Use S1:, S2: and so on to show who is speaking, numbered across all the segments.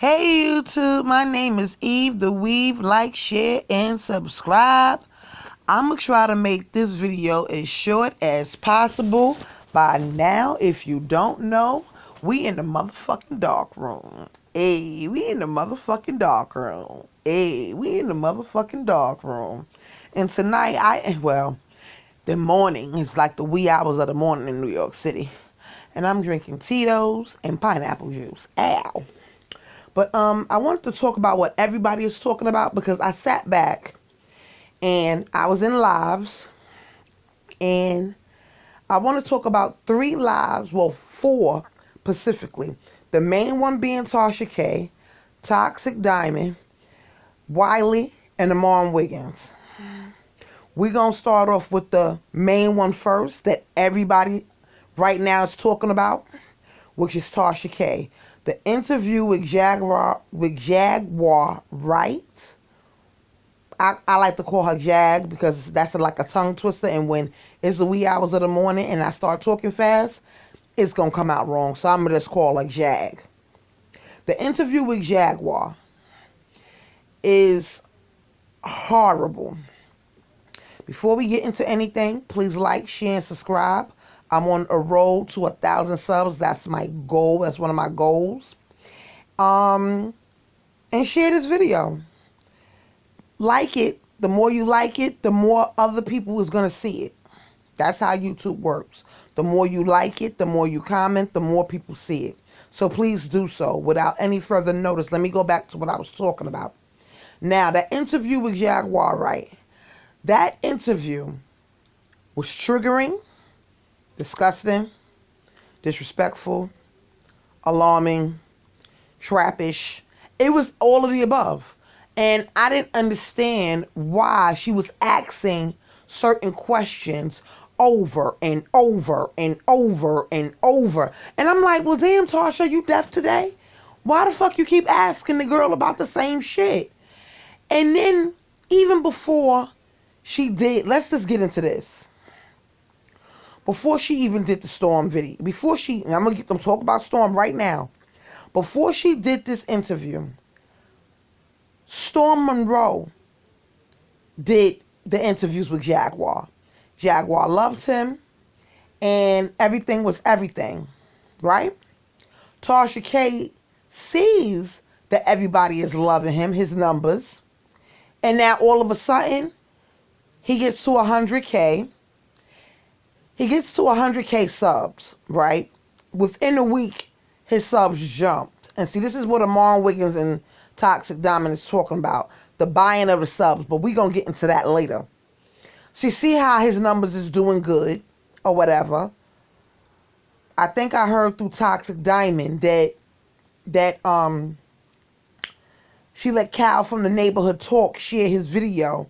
S1: Hey YouTube, my name is Eve the Weave. Like, share, and subscribe. I'm going to try to make this video as short as possible. By now, if you don't know, we in the motherfucking dark room. Hey, we in the motherfucking dark room. Hey, we in the motherfucking dark room. And tonight, the morning, it's like the wee hours of the morning in New York City. And I'm drinking Tito's and pineapple juice. Ow. But I wanted to talk about what everybody is talking about because I sat back and I was in lives, and I want to talk about 3 lives, well, 4 specifically. The main one being Tasha K, Toxic Diamond, Wiley, and Armon Wiggins. We're going to start off with the main one first that everybody right now is talking about, which is Tasha K. The interview with Jaguar Wright. I like to call her Jag because that's like a tongue twister, and when it's the wee hours of the morning and I start talking fast, it's going to come out wrong. So I'm going to just call her Jag. The interview with Jaguar is horrible. Before we get into anything, please like, share, and subscribe. I'm on a road to 1,000 subs. That's my goal. That's one of my goals. And share this video. Like it. The more you like it, the more other people is going to see it. That's how YouTube works. The more you like it, the more you comment, the more people see it. So please do so. Without any further notice, let me go back to what I was talking about. Now, that interview with Jaguar Wright. That interview was triggering, disgusting, disrespectful, alarming, trappish. It was all of the above. And I didn't understand why she was asking certain questions over and over and over and over. And I'm like, well, damn, Tasha, you deaf today? Why the fuck you keep asking the girl about the same shit? And then even before she did, let's just get into this. Before she even did the Storm video, I'm going to get them talk about Storm right now. Before she did this interview, Storm Monroe did the interviews with Jaguar. Jaguar loves him, and everything was everything, right? Tasha K sees that everybody is loving him, his numbers, and now all of a sudden, he gets to 100K. He gets to 100K subs, right? Within a week, his subs jumped. And see, this is what Armon Wiggins and Toxic Diamond is talking about. The buying of the subs. But we're going to get into that later. So you see how his numbers is doing good or whatever. I think I heard through Toxic Diamond that she let Cal from the Neighborhood Talk share his video.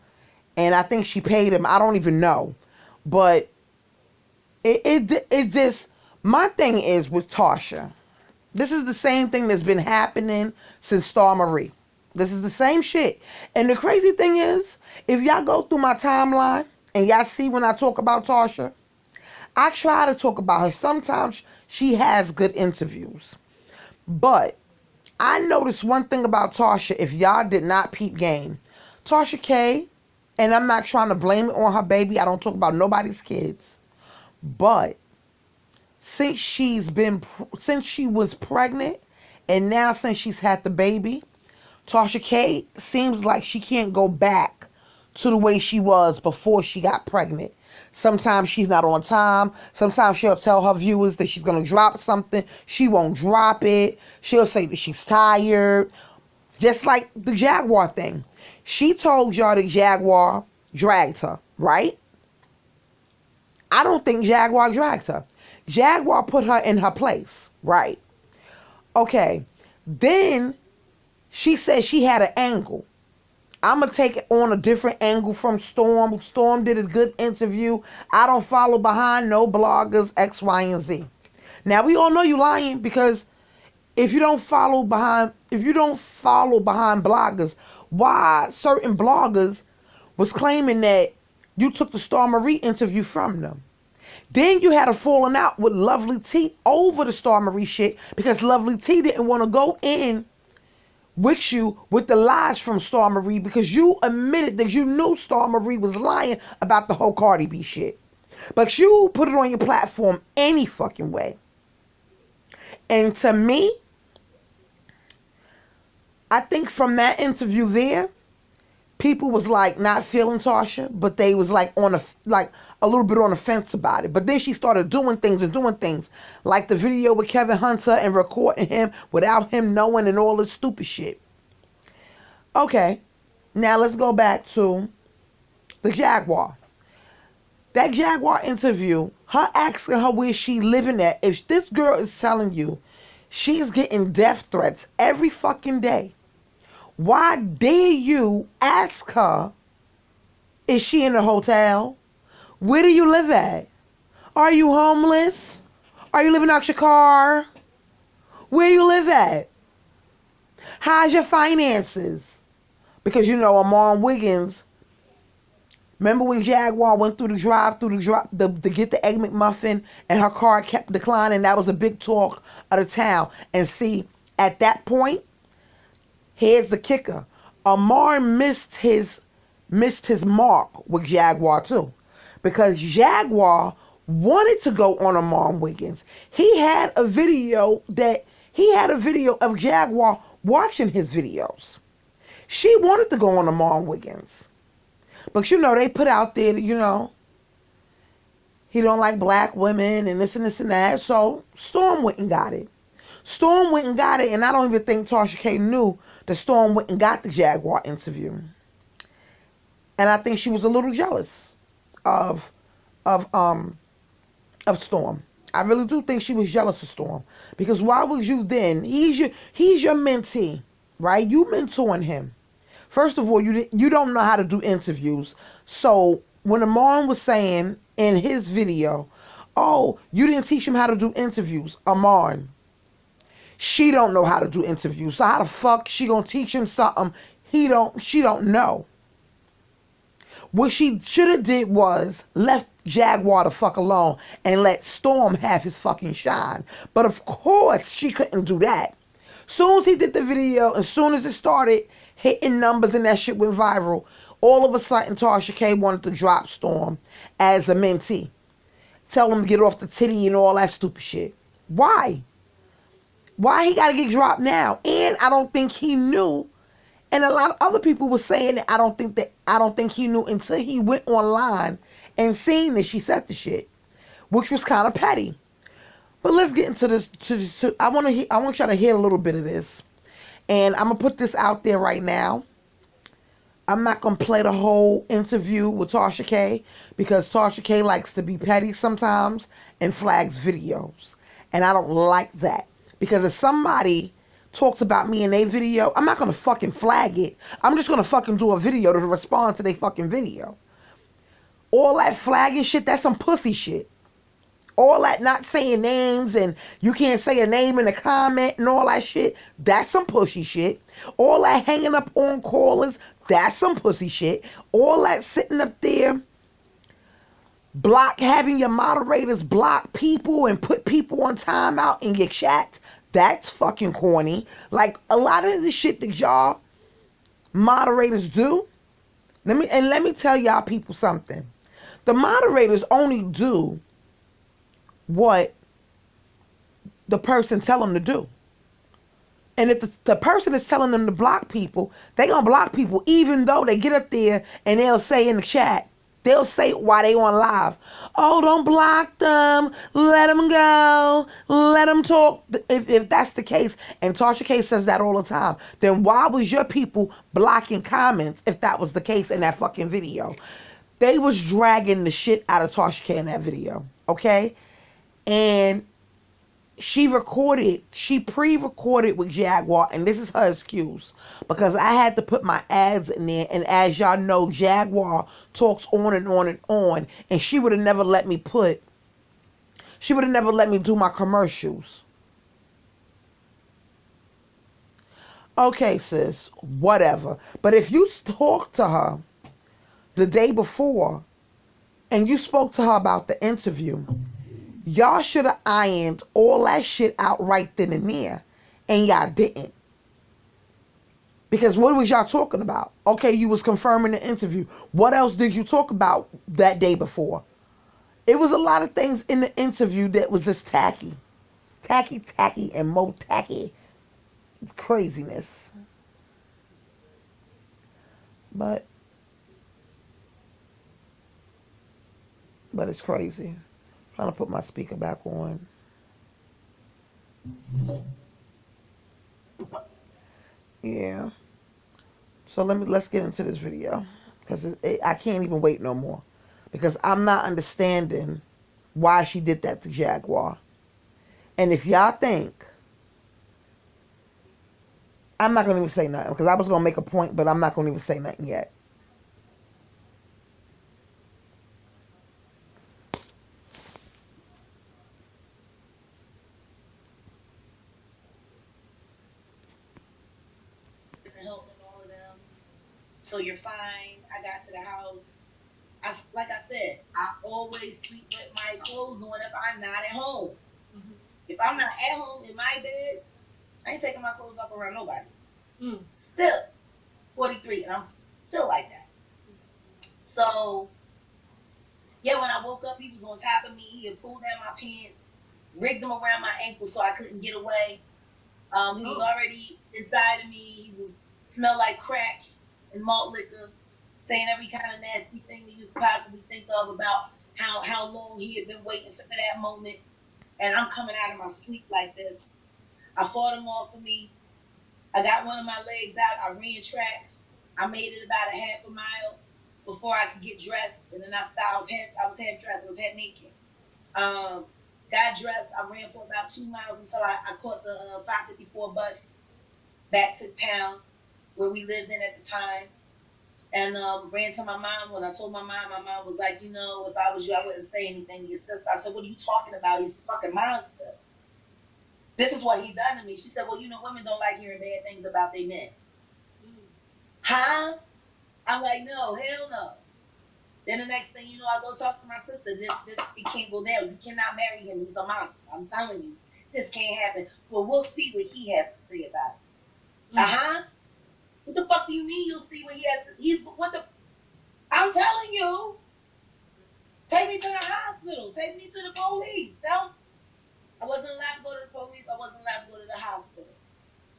S1: And I think she paid him. I don't even know. But it just, my thing is with Tasha. This is the same thing that's been happening since Star Marie. This is the same shit. And the crazy thing is, if y'all go through my timeline and y'all see when I talk about Tasha, I try to talk about her. Sometimes she has good interviews. But I noticed one thing about Tasha, if y'all did not peep game. Tasha K, and I'm not trying to blame it on her baby. I don't talk about nobody's kids. But since she was pregnant, and now since she's had the baby, Tasha K seems like she can't go back to the way she was before she got pregnant. Sometimes she's not on time. Sometimes she'll tell her viewers that she's going to drop something. She won't drop it. She'll say that she's tired. Just like the Jaguar thing. She told y'all that Jaguar dragged her, right? I don't think Jaguar dragged her. Jaguar put her in her place, right? Okay. Then she said she had an angle. I'm going to take it on a different angle from Storm. Storm did a good interview. I don't follow behind no bloggers, X, Y, and Z. Now, we all know you lying because if you don't follow behind bloggers, why certain bloggers was claiming that you took the Star Marie interview from them? Then you had a falling out with Lovely T over the Star Marie shit because Lovely T didn't want to go in with you with the lies from Star Marie, because you admitted that you knew Star Marie was lying about the whole Cardi B shit. But you put it on your platform any fucking way. And to me, I think from that interview there, people was like not feeling Tasha, but they was like on a little bit on the fence about it. But then she started doing things, like the video with Kevin Hunter and recording him without him knowing and all this stupid shit. Okay, now let's go back to the Jaguar. That Jaguar interview, her asking her where she living at. If this girl is telling you she's getting death threats every fucking day, why dare you ask her, is she in a hotel? Where do you live at? Are you homeless? Are you living out your car? Where you live at? How's your finances? Because you know Armon Wiggins, remember when Jaguar went through the drive-through to get the Egg McMuffin and her car kept declining? That was a big talk of the town. And see, at that point, here's the kicker. Armon missed his mark with Jaguar too. Because Jaguar wanted to go on Armon Wiggins. He had a video of Jaguar watching his videos. She wanted to go on Armon Wiggins. But you know, they put out there that, you know, he don't like black women and this and this and that. So Storm went and got it. Storm went and got it, and I don't even think Tasha K knew that Storm went and got the Jaguar interview. And I think she was a little jealous of Storm. I really do think she was jealous of Storm. Because why was you then? He's your mentee, right? You mentoring him. First of all, you don't know how to do interviews. So when Armon was saying in his video, oh, you didn't teach him how to do interviews, Armon, she don't know how to do interviews. So how the fuck she gonna teach him something she don't know? What she should have did was left Jaguar the fuck alone and let Storm have his fucking shine. But of course she couldn't do that. Soon as he did the video, as soon as it started hitting numbers and that shit went viral, all of a sudden Tasha K wanted to drop Storm as a mentee. Tell him to get off the titty and all that stupid shit. Why? Why he gotta get dropped now? And I don't think he knew. And a lot of other people were saying that I don't think he knew until he went online and seen that she said the shit, which was kind of petty. But let's get into this. I want y'all to hear a little bit of this, and I'm gonna put this out there right now. I'm not gonna play the whole interview with Tasha K because Tasha K likes to be petty sometimes and flags videos, and I don't like that. Because if somebody talks about me in a video, I'm not going to fucking flag it. I'm just going to fucking do a video to respond to their fucking video. All that flagging shit, that's some pussy shit. All that not saying names and you can't say a name in a comment and all that shit, that's some pussy shit. All that hanging up on callers, that's some pussy shit. All that sitting up there, having your moderators block people and put people on timeout in your chats, that's fucking corny. Like a lot of the shit that y'all moderators do. Let me tell y'all people something. The moderators only do what the person tell them to do. And if the person is telling them to block people, they gonna block people even though they get up there and they'll say in the chat, they'll say while they on live, oh, don't block them, let them go, let them talk. If that's the case, and Tasha K says that all the time, then why was your people blocking comments if that was the case in that fucking video? They was dragging the shit out of Tasha K in that video, okay? And she pre-recorded with Jaguar, and this is her excuse, because I had to put my ads in there, and as y'all know, Jaguar talks on and on and on, and she would have never let me do my commercials. Okay, sis, whatever. But if you talk to her the day before, and you spoke to her about the interview, y'all should have ironed all that shit out right then and there. And y'all didn't. Because what was y'all talking about? Okay, you was confirming the interview. What else did you talk about that day before? It was a lot of things in the interview that was just tacky. Tacky, and more tacky. Craziness. But it's crazy. I'm trying to put my speaker back on. Yeah. So let's get into this video, because I can't even wait no more, because I'm not understanding why she did that to Jaguar. And if y'all think, I'm not gonna even say nothing, because I was gonna make a point, but I'm not gonna even say nothing yet.
S2: So you're fine. I got to the house. Like I said, I always sleep with my clothes on if I'm not at home. Mm-hmm. If I'm not at home in my bed, I ain't taking my clothes off around nobody. Still, 43, and I'm still like that. So, yeah, when I woke up, he was on top of me. He had pulled down my pants, rigged them around my ankles so I couldn't get away. He was already inside of me. He was smelled like crack and malt liquor, saying every kind of nasty thing that you could possibly think of about how long he had been waiting for that moment. And I'm coming out of my sleep like this. I fought him off of me. I got one of my legs out. I ran track. I made it about a half a mile before I could get dressed. And then I stopped. I was half dressed. I was half naked. Got dressed. I ran for about 2 miles until I caught the 554 bus back to town where we lived in at the time. And ran to my mom. When I told my mom was like, if I was you, I wouldn't say anything to your sister. I said, what are you talking about? He's a fucking monster. This is what he done to me. She said, well, women don't like hearing bad things about their men. Huh? I'm like, no, hell no. Then the next thing you know, I go talk to my sister. This it can't go down. You cannot marry him. He's a monster. I'm telling you, this can't happen. Well, we'll see what he has to say about it. Uh-huh. What the fuck do you mean you'll see what he has to I'm telling you. Take me to the hospital. Take me to the police. I wasn't allowed to go to the police. I wasn't allowed to go to the hospital.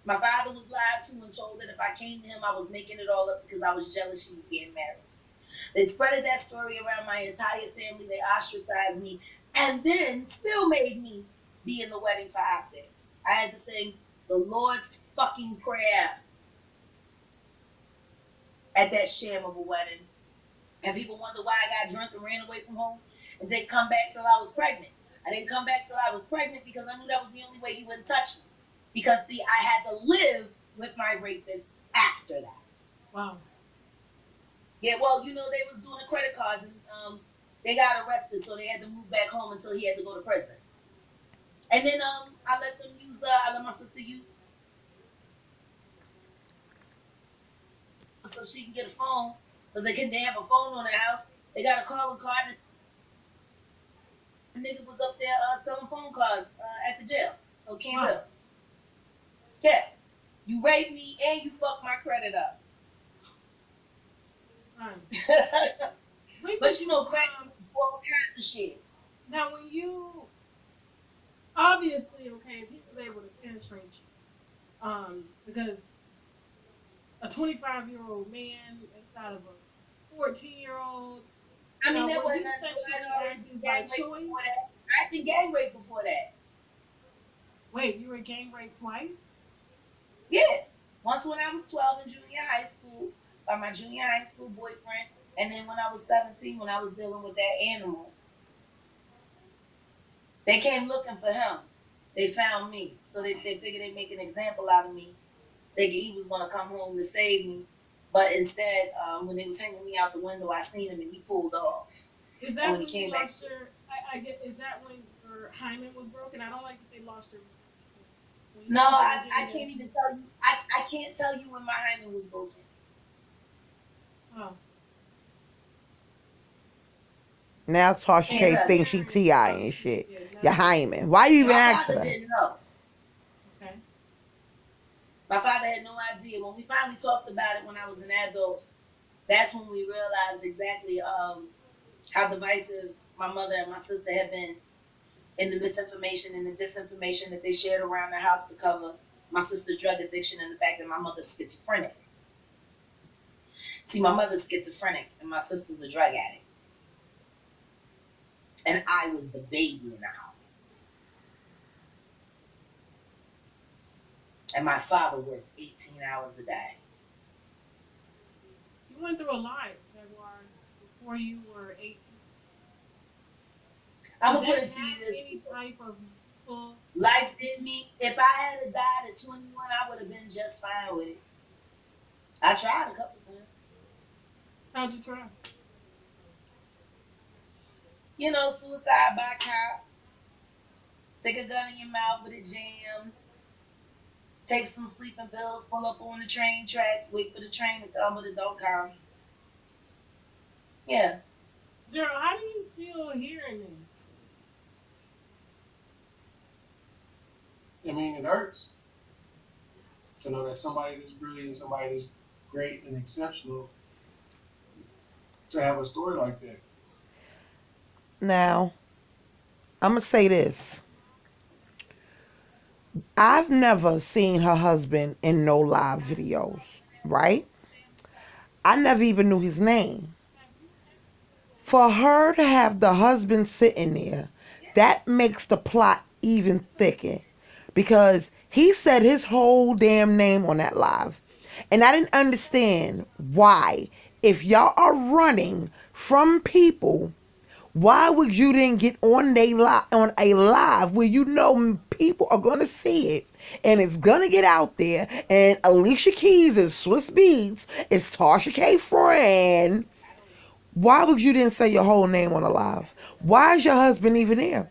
S2: My father was lied to and told that if I came to him, I was making it all up because I was jealous she was getting married. They spreaded that story around my entire family. They ostracized me and then still made me be in the wedding for optics. I had to sing the Lord's fucking prayer at that sham of a wedding. And people wonder why I got drunk and ran away from home and didn't come back till I was pregnant. I didn't come back till I was pregnant because I knew that was the only way he wouldn't touch me. Because, see, I had to live with my rapist after that. Wow. Yeah, well, they was doing the credit cards and they got arrested, so they had to move back home until he had to go to prison. And then I let my sister use so she can get a phone because they couldn't have a phone on their house. They got a calling card. And the nigga was up there selling phone cards at the jail. Okay, wow. Yeah, you raped me and you fucked my credit up. But crack all kinds of shit.
S3: Now, when you obviously, okay, if he was able to penetrate you, because a 25-year-old man inside of a 14-year-old.
S2: I mean, that wasn't by choice. I've been gang raped before that.
S3: Wait, you were gang raped twice?
S2: Yeah. Once when I was 12 in junior high school by my junior high school boyfriend, and then when I was 17 when I was dealing with that animal. They came looking for him. They found me. So they figured they'd make an example out of me. Thinking he was going to come home to save me. But instead, when they was hanging me out the window, I seen him and he pulled off.
S3: Is that when you lost your... is that when your hymen was broken? I don't like to say lost your...
S2: No, I can't even tell you. I can't tell you when my hymen was broken.
S3: Oh.
S1: Now Tasha K thinks she T.I. and shit. Your hymen. Why you even asking her?
S2: Didn't know.
S3: Okay.
S2: My father had no idea. When we finally talked about it when I was an adult, that's when we realized exactly how divisive my mother and my sister had been in the misinformation and the disinformation that they shared around the house to cover my sister's drug addiction and the fact that my mother's schizophrenic. See, my mother's schizophrenic and my sister's a drug addict. And I was the baby in the house. And my father worked 18 hours a day.
S3: You went through a lot, Jaguar, before you were 18.
S2: I'm
S3: Did
S2: going to put
S3: that
S2: it to
S3: have
S2: you this
S3: any type of mental?
S2: life did me. If I had died at 21, I would have been just fine with it. I tried a couple times.
S3: How'd you try?
S2: You know, suicide by cop, stick a gun in your mouth with it jams, take some sleeping pills, pull up on the train tracks, wait for the train to come, but it don't come. Yeah.
S3: Gerald, how do you feel hearing this?
S4: I mean, it hurts to know that somebody that's brilliant, somebody that's great and exceptional, to have a story like that.
S1: Now, I'm going to say this. I've never seen her husband in no live videos, right? I never even knew his name. For her to have the husband sitting there, that makes the plot even thicker. Because he said his whole damn name on that live. And I didn't understand why. If y'all are running from people, why would you then get on a live where you know people are gonna see it and it's gonna get out there and Alicia Keys is Swiss Beats, it's Tasha K friend. Why would you then say your whole name on a live? Why is your husband even there?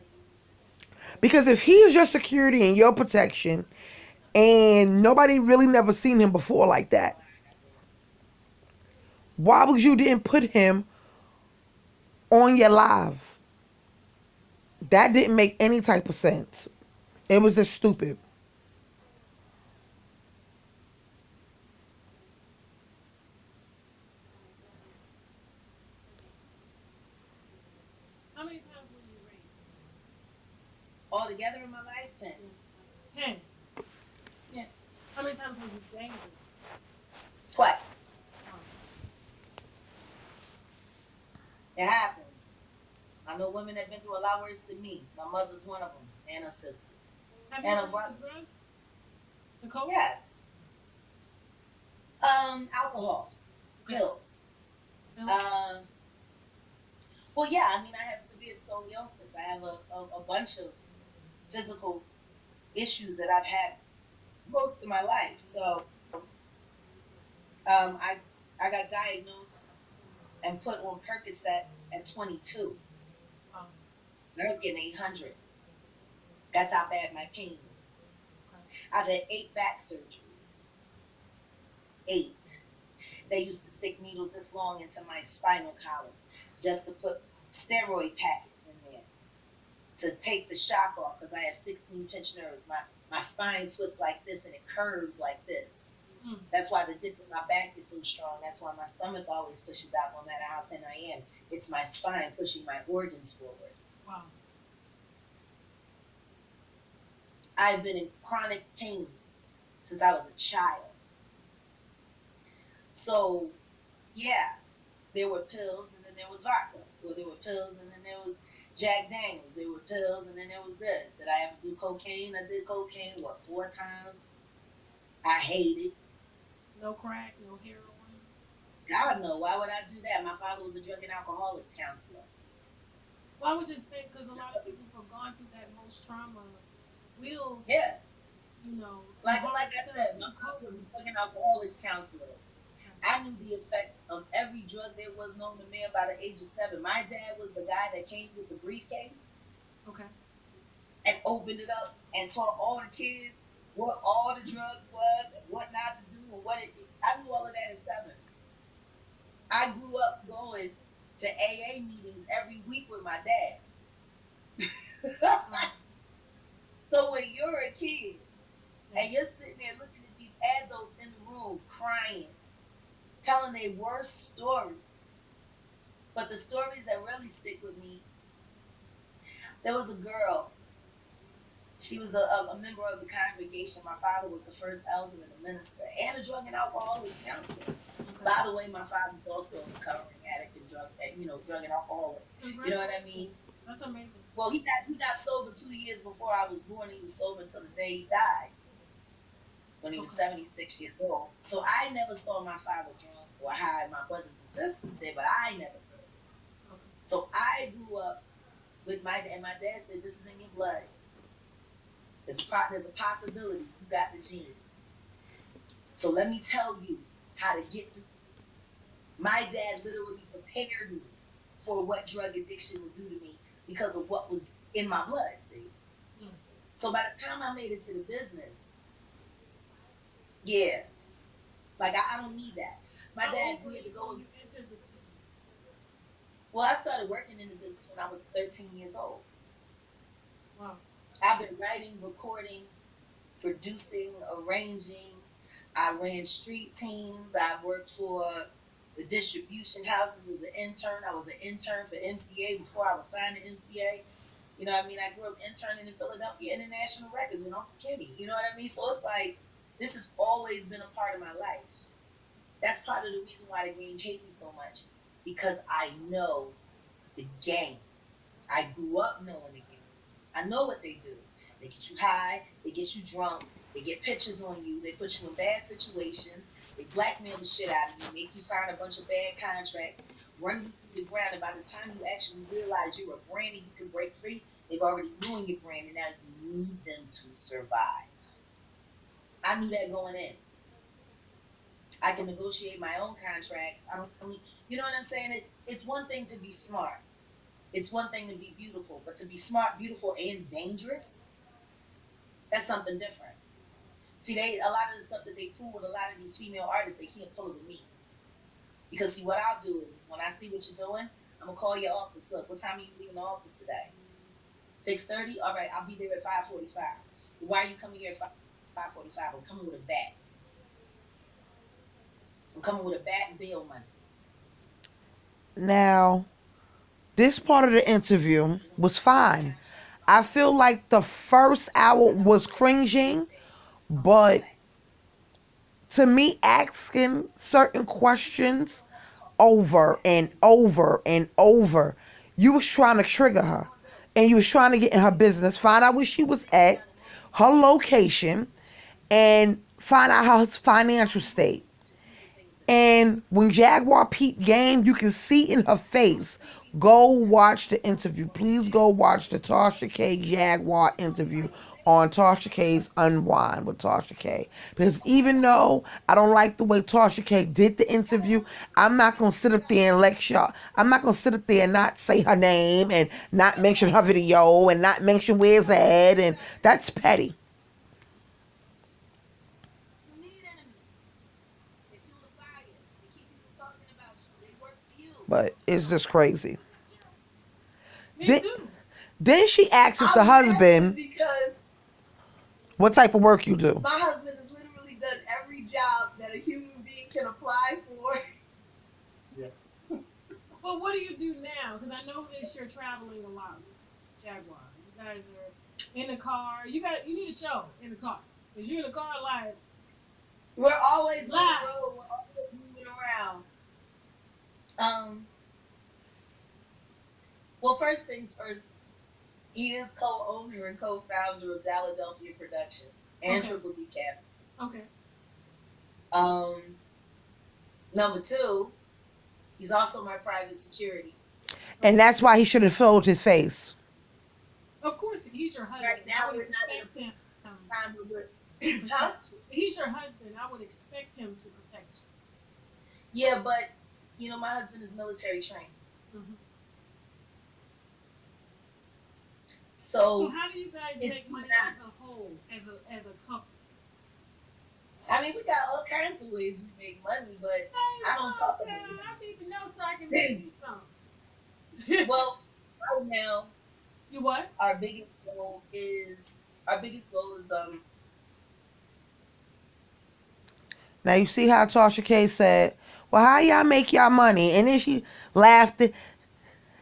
S1: Because if he is your security and your protection and nobody really never seen him before like that, why would you then put him on your live? That didn't make any type of sense. It was just stupid.
S3: How many times were you raped?
S2: All together in my life, 10.
S3: 10.
S2: Yeah.
S3: How many times were you dangerous?
S2: Twice.
S3: Um,
S2: It happens. I know women that have been through a lot worse than me. My mother's one of them, and her sisters.
S3: have you
S2: And
S3: ever
S2: her brother.
S3: used drugs? Nicole?
S2: Yes. Alcohol.
S3: Okay.
S2: Pills.
S3: Pills?
S2: Well, yeah, I mean, I have severe scoliosis. I have a bunch of physical issues that I've had most of my life. So I got diagnosed and put on Percocets at 22.
S3: Um,
S2: And I was getting 800s. That's how bad my pain was.
S3: okay.
S2: I've had 8 back surgeries. 8. They used to stick needles this long into my spinal column just to put steroid packets in there to take the shock off because I have 16 pinched nerves. My spine twists like this and it curves like this.
S3: Mm.
S2: That's why the dip in my back is so strong. That's why my stomach always pushes out no matter how thin I am. It's my spine pushing my organs forward.
S3: Wow.
S2: I've been in chronic pain since I was a child. So, yeah, there were pills and then there was vodka. Or there were pills and then there was Jack Daniels. There were pills and then there was this. Did I ever do cocaine? I did cocaine, 4 times? I hate it.
S3: No crack, no heroin.
S2: God, no. Why would I do that? My father was a drug and alcoholics counselor.
S3: Well, I would just think because a lot of people have gone through that most trauma will,
S2: Yeah.
S3: you know,
S2: Like I said, my father was a drug and alcoholics counselor. I knew the effects of every drug there was known to man by the age of 7. My dad was the guy that came with the briefcase
S3: Okay.
S2: and opened it up and taught all the kids what all the drugs was and what not to do and what it. I knew all of that at 7. I grew up going to AA meetings every week with my dad. So when you're a kid and you're sitting there looking at these telling their worst stories. But the stories that really stick with me, there was a girl. She was a member of the congregation. My father was the first elder and a minister and a drug and alcoholics counselor. By the way, my father's also a recovering addict and drug and alcoholic. You know what I mean?
S3: That's amazing.
S2: Well, he got sober 2 years before I was born. He was sober until the day he died when he was 76 years old. So I never saw my father drunk or high. My brothers and sisters did, but I never did. So I grew up with my dad, and my dad said, "This is in your blood. There's a possibility you got the gene. So let me tell you how to get through." My dad literally prepared me for what drug addiction would do to me because of what was in my blood, see? So by the time I made it to the business, yeah, like I don't need that. My dad wanted to go. Well, I started working in the business when I was 13 years old.
S3: Wow.
S2: I've been writing, recording, producing, arranging. I ran street teams. I worked for the distribution houses as an intern. I was an intern for NCA before I was signed to NCA. You know what I mean? I grew up interning in Philadelphia International Records with Uncle Kenny. You know what I mean? So it's like, this has always been a part of my life. That's part of the reason why the game hate me so much. Because I know the game. I grew up knowing the game. I know what they do. They get you high, they get you drunk, they get pictures on you, they put you in bad situations, they blackmail the shit out of you, make you sign a bunch of bad contracts, run you through the ground, and by the time you actually realize you're a brand and you can break free, they've already ruined your brand, and now you need them to survive. I knew that going in. I can negotiate my own contracts. I don't, you know what I'm saying? It's one thing to be smart. It's one thing to be beautiful, but to be smart, beautiful, and dangerous, that's something different. See, a lot of the stuff that they pull with a lot of these female artists, they can't pull it with me. Because see, what I'll do is when I see what you're doing, I'm gonna call your office. Look, what time are you leaving the office today? 6:30. All right, I'll be there at 5:45. Why are you coming here at 5:45? I'm coming with a bat. I'm coming with a bat and bail money.
S1: Now, this part of the interview was fine. I feel like the first hour was cringing, but to me, asking certain questions over and over and over, you was trying to trigger her, and you was trying to get in her business, find out where she was at, her location, and find out her financial state. And when Jaguar peeped game, you can see in her face. Go watch the interview. Please go watch the Tasha K Jaguar interview on Tasha K's Unwind with Tasha K. Because even though I don't like the way Tasha K did the interview, I'm not going to sit up there and lecture. I'm not going to sit up there and not say her name and not mention her video and not mention where's at. And that's petty.
S2: You need enemies. They fuel the fire. They keep people talking about you. They work for you.
S1: But it's just crazy.
S3: Me
S1: Then,
S3: too.
S1: then she asks the
S2: I'm laughing
S1: husband,
S2: because
S1: what type of work you do?
S2: my husband has literally done every job that a human being can apply for.
S4: Yeah.
S3: But what do you do now? Because I noticed you're traveling a lot with Jaguar. You guys are in the car. You need a show in the car. Because you're in the car like,
S2: We're always on the
S3: live.
S2: road. We're always moving around. Well, first things first, he is co-owner and co-founder of Philadelphia Productions and
S3: Okay.
S2: Triple D Cap.
S3: Okay.
S2: Number two, he's also my private security.
S1: And that's why he should have filled his face.
S3: Of course, he's your husband.
S2: Right now,
S3: I would
S2: we're not
S3: expect him.
S2: Time to work. Huh?
S3: Protect you. He's your husband. I would expect him to protect
S2: Yeah, but you know, my husband is military trained.
S3: you. Mm-hmm.
S2: So
S3: So how do you guys
S2: it's
S3: make money
S2: not-
S3: as a whole, as a couple?
S2: I mean, we got all kinds of ways we make money, but I don't talk about it.
S3: I need to know so I can make me some.
S2: Well, right now,
S3: You what?
S2: our biggest goal is
S1: Now you see how Tasha K said, well, how y'all make y'all money? And then she laughed.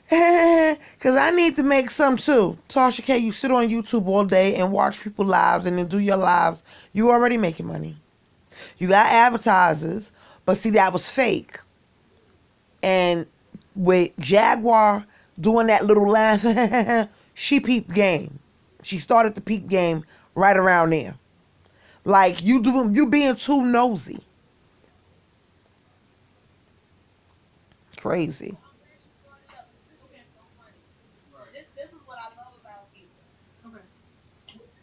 S1: Because I need to make some too. Tasha K, you sit on YouTube all day and watch people lives and then do your lives. You already making money. You got advertisers, but see, that was fake. And with Jaguar doing that little laugh, she peeped game. She started the peep game right around there. Like you being too nosy. Crazy.
S2: I'm glad you brought it up because this shit
S3: Okay.
S2: is so funny.
S4: Right.
S2: This is what I love about people.
S3: Okay.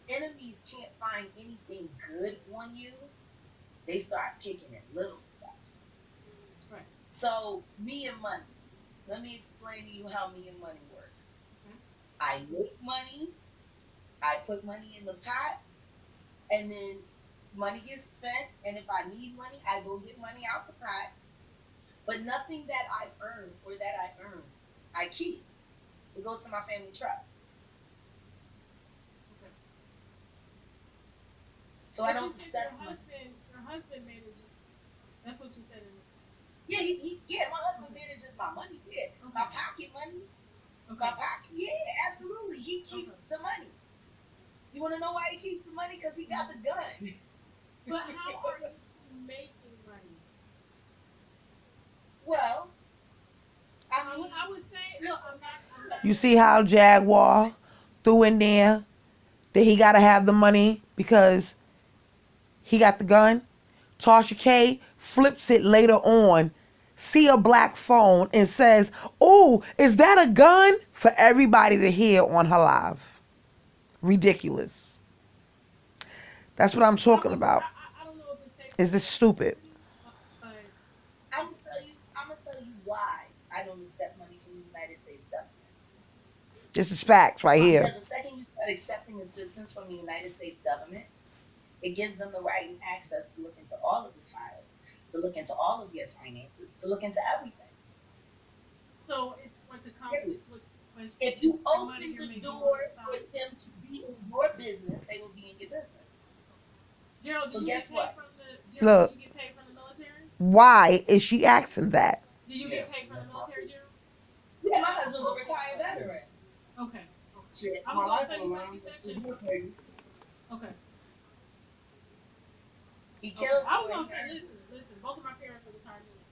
S2: Enemies can't find anything good on you. They start picking at little stuff.
S3: Right.
S2: So me and money. Let me explain to you how me and money work.
S3: Okay.
S2: I make money. I put money in the pot, and then money gets spent. And if I need money, I go get money out the pot. But nothing that I earn, I keep. It goes to my family trust.
S3: Okay.
S2: So I
S3: But you
S2: don't
S3: said
S2: discuss money.
S3: your husband manages. That's what you said.
S2: Yeah, yeah, my husband manages my money. Yeah, my
S3: Okay.
S2: pocket money.
S3: Okay.
S2: My pocket. Yeah, absolutely. He keeps
S3: Okay.
S2: the money. You want to know why he keeps the money? Because he got the gun.
S3: But how are you two making money?
S2: Well, I mean,
S3: I would say, look, I'm not.
S1: You see how Jaguar threw in there that he got to have the money because he got the gun? Tasha K flips it later on, see a black phone and says, oh, is that a gun? For everybody to hear on her live. Ridiculous. That's what I'm talking about.
S3: I don't know if it's safe to
S1: Is
S3: say
S1: this stupid?
S3: but
S2: I'm gonna tell you why I don't accept money from the United States government.
S1: This is facts right here.
S2: Because the second you start accepting assistance from the United States government, it gives them the right and access to look into all of your files, to look into all of your finances, to look into everything.
S3: so it's what's a conflict with
S2: If you
S3: the money
S2: open
S3: you're
S2: the
S3: making on
S2: door
S3: the
S2: for
S3: side.
S2: them to be in your business, they will be in your business.
S3: Gerald, do
S2: So
S3: you get
S2: guess
S3: paid
S2: what?
S3: from the
S1: Look,
S3: do you get paid from the military?
S1: why is she asking that?
S3: Do you
S4: Yes,
S3: get paid from the
S4: that's my
S3: military, Gerald?
S2: Yeah, my husband's a retired veteran.
S3: Okay. Okay.
S4: shit.
S3: I
S4: My
S3: was gonna
S4: life
S3: say
S4: on
S3: you
S4: the
S3: said
S4: line.
S3: you said
S4: It's
S3: shit.
S4: worth maybe.
S3: Okay.
S2: He
S3: Okay.
S2: killed
S3: I was
S2: for
S3: gonna say,
S2: inheritance.
S3: listen. Both of my parents are retired military.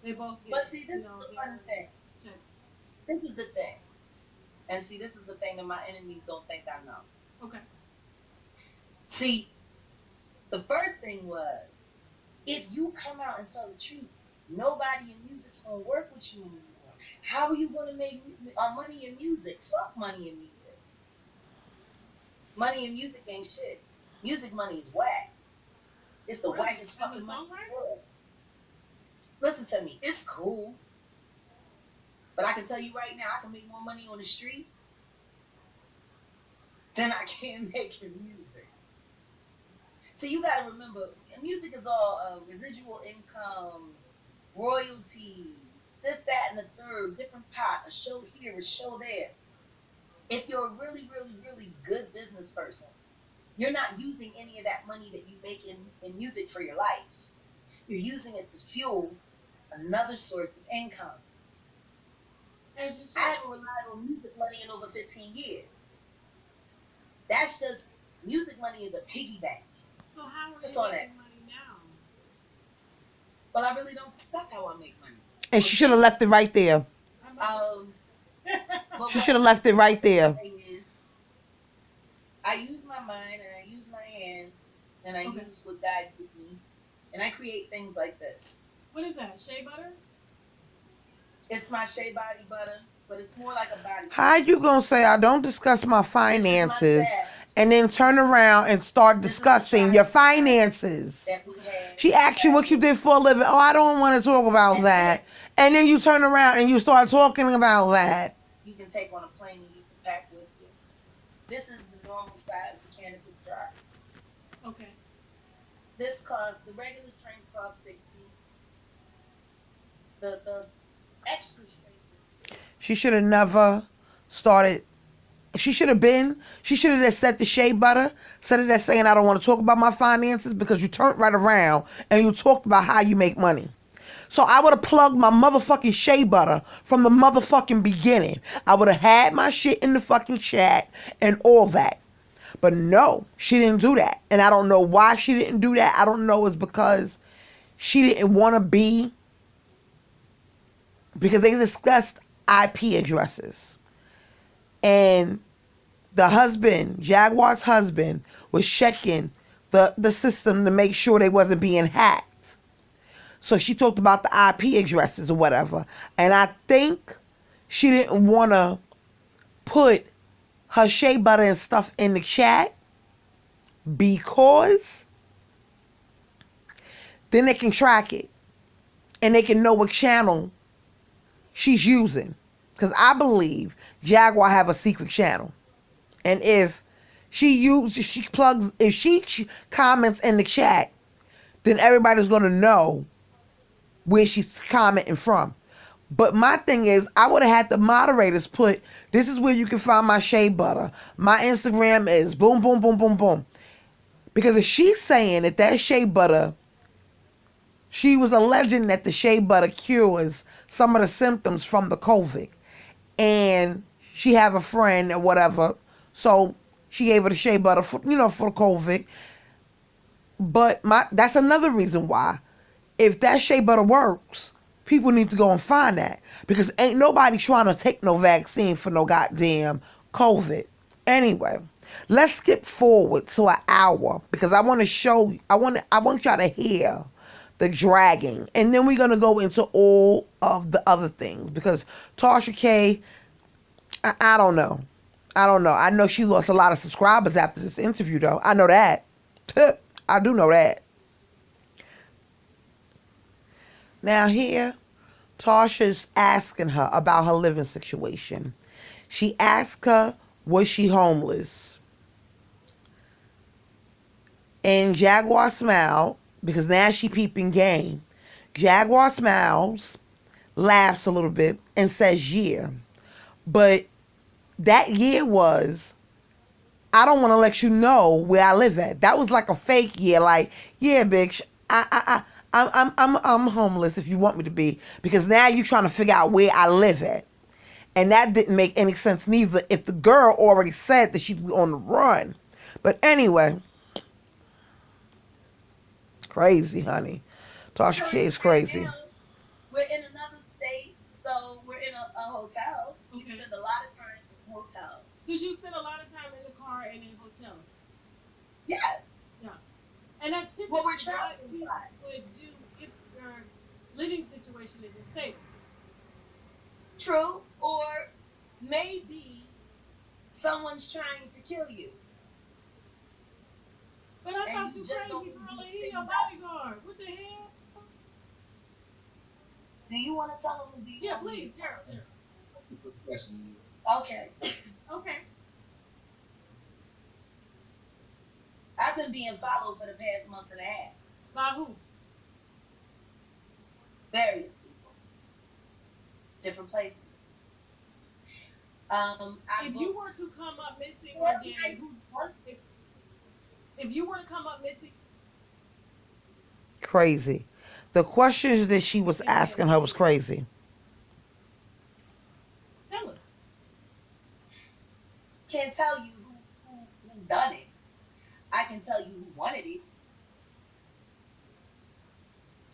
S3: They both
S2: But
S3: get,
S2: see, this is the funny
S3: their
S2: thing.
S3: checks.
S2: This is the thing. And see, this is the thing that my enemies don't think I know.
S3: Okay.
S2: See, the first thing was, if you come out and tell the truth, nobody in music's gonna work with you anymore. How are you gonna make money in music? Fuck money in music. Money in music ain't shit. Music money is whack. It's the
S3: Really?
S2: wackest
S3: As a
S2: fucking money in
S3: songwriter?
S2: the world. Listen to me, it's cool. But I can tell you right now, I can make more money on the street than I can make in music. See, you gotta remember, music is all residual income, royalties, this, that, and the third, different pot, a show here, a show there. If you're a really, really, really good business person, you're not using any of that money that you make in music for your life. You're using it to fuel another source of income.
S3: As you
S2: I
S3: should.
S2: haven't relied on music money in over 15 years. That's just, music money is a piggy bank.
S3: So how are
S2: That's
S3: you
S2: all that.
S3: making money now?
S2: Well, I really don't discuss how I make money.
S1: And she should have left it right there.
S3: I'm about
S2: Um, but
S1: She
S2: what
S1: should have left it right there.
S2: I'm saying is, I use my mind and I use my hands and I
S3: Okay.
S2: use what God gives me, and I create things like this.
S3: What is that? Shea butter?
S2: It's my shea body butter, but it's more like a body.
S1: How you gonna say I don't discuss my
S2: This is my
S1: finances
S2: salve
S1: and then turn around and start
S2: This is the
S1: discussing your
S2: science
S1: finances?
S2: that we have.
S1: She asked you what you did for a living. Oh, I don't want to talk about
S2: And
S1: that. And then you turn around and you start talking about that.
S2: you can take on a plane and you can pack with you. This is the normal size of cannabis jar.
S3: Okay.
S2: The regular strength costs 60. The extra strength is
S1: She should have never started She should have just said the shea butter, instead of that saying, I don't want to talk about my finances, because you turned right around and you talked about how you make money. So I would have plugged my motherfucking shea butter from the motherfucking beginning. I would have had my shit in the fucking chat and all that. But no, she didn't do that. And I don't know why she didn't do that. I don't know, it's because she didn't want to be, because they discussed IP addresses. And the husband, Jaguar's husband, was checking the system to make sure they wasn't being hacked. So she talked about the IP addresses or whatever. And I think she didn't want to put her shea butter and stuff in the chat, because then they can track it and they can know what channel she's using. Because I believe Jaguar have a secret channel. And if she comments in the chat, then everybody's going to know where she's commenting from. But my thing is, I would have had the moderators put, this is where you can find my shea butter. My Instagram is boom, boom, boom, boom, boom. Because if she's saying that shea butter, she was alleging that the shea butter cures some of the symptoms from the COVID. And she have a friend or whatever, so she gave her the shea butter for COVID. But that's another reason why, if that shea butter works, people need to go and find that, because ain't nobody trying to take no vaccine for no goddamn COVID. Anyway, let's skip forward to an hour, because I want to show you, I want y'all to hear the dragging, and then we're gonna go into all of the other things, because Tasha K, I don't know. I know she lost a lot of subscribers after this interview, though. I know that. I do know that. Now here, Tasha's asking her about her living situation. She asked her, was she homeless? And Jaguar smiled, because now she peeping game. Jaguar smiles, laughs a little bit, and says, yeah. But that year was, I don't want to let you know where I live at. That was like a fake year. Like, yeah, bitch, I'm homeless if you want me to be, because now you're trying to figure out where I live at. And that didn't make any sense neither, if the girl already said that she was on the run. But anyway, crazy, honey. Tasha K is crazy.
S2: Now, we're in another state, so we're in a hotel. We spend a lot of time in hotel.
S3: Because you spend a lot of time in the car and in hotels.
S2: Yes.
S3: Yeah. And that's typically
S2: what we're traveling
S3: people would do if your living situation isn't stable.
S2: True. Or maybe someone's trying to kill you.
S3: But I thought you crazy, girl. He's your bodyguard. What the hell?
S2: Do you want to tell him?
S3: Yeah, please. Sure.
S2: Okay.
S3: Okay.
S2: I've been being followed for the past month and a half.
S3: By who?
S2: Various people. Different places.
S3: If you were to come up missing one day, if you were to come up missing.
S1: Crazy. The questions that she was asking her was crazy.
S3: Tell us.
S2: Can't tell you who done it. I can tell you who wanted it.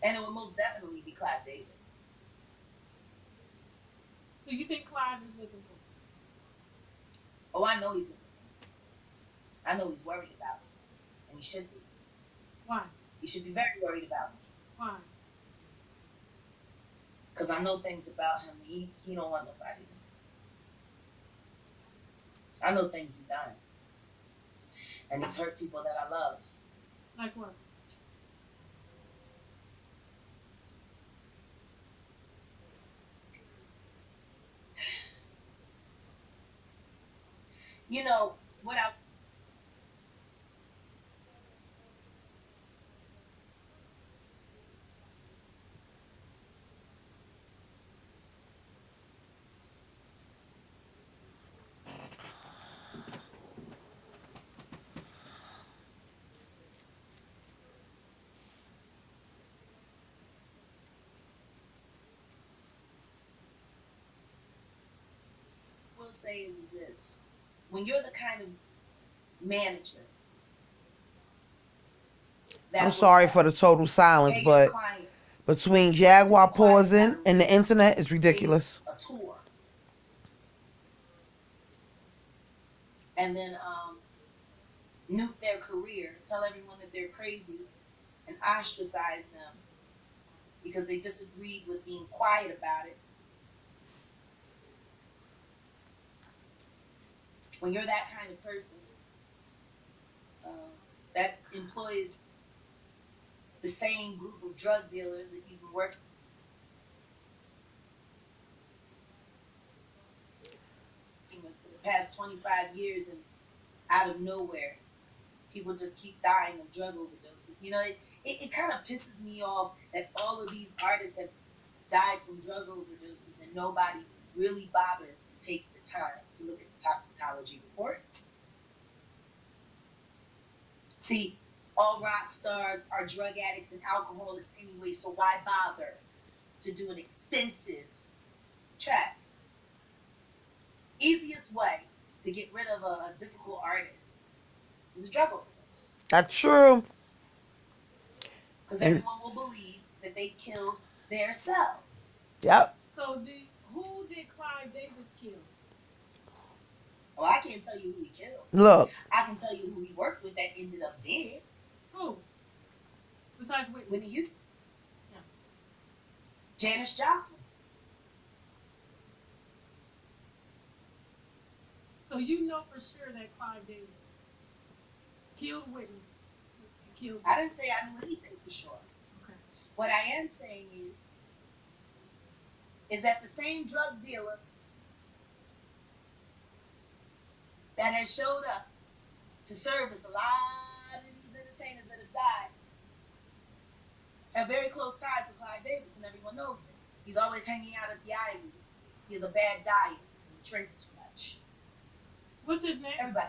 S2: And it would most definitely be Clive Davis.
S3: So you think Clive is looking for?
S2: Oh, I know he's looking for. I know he's worried about it. And he should be.
S3: Why?
S2: He should be very worried about it.
S3: Why?
S2: Because I know things about him. He don't want nobody. I know things he's done. And he's hurt people that I love.
S3: Like what?
S2: You know, what I... will say is this: when you're the kind of manager that
S1: I'm sorry for the total silence,
S2: pay your
S1: but
S2: client
S1: between Jaguar
S2: the quiet
S1: pausing
S2: time
S1: and the internet, it's
S2: to
S1: ridiculous.
S2: a tour, and then nuke their career, tell everyone that they're crazy, and ostracize them because they disagreed with being quiet about it. When you're that kind of person that employs the same group of drug dealers that you've been working with for the past 25 years, and out of nowhere, people just keep dying of drug overdoses. You know, it kind of pisses me off that all of these artists have died from drug overdoses and nobody really bothered to take the time to look at the toxicology reports. See, all rock stars are drug addicts and alcoholics anyway, so why bother to do an extensive check? Easiest way to get rid of a difficult artist is a drug overdose.
S1: That's true.
S2: Because everyone will believe that they killed their selves.
S1: Yep.
S3: So who did Clive Davis kill?
S2: Well, I can't tell you who he killed.
S1: Look.
S2: I can tell you who he worked with that ended up dead.
S3: Who? Besides
S2: Whitney Houston.
S3: Yeah.
S2: Janis Joplin.
S3: So you know for sure that Clive Davis killed Whitney.
S2: I didn't say I knew anything for sure.
S3: Okay.
S2: What I am saying is that the same drug dealer that has showed up to service a lot of these entertainers that have died have very close ties to Clive Davis, and everyone knows it. He's always hanging out at the Ivy. He has a bad diet and he drinks too much.
S3: What's his name?
S2: Everybody.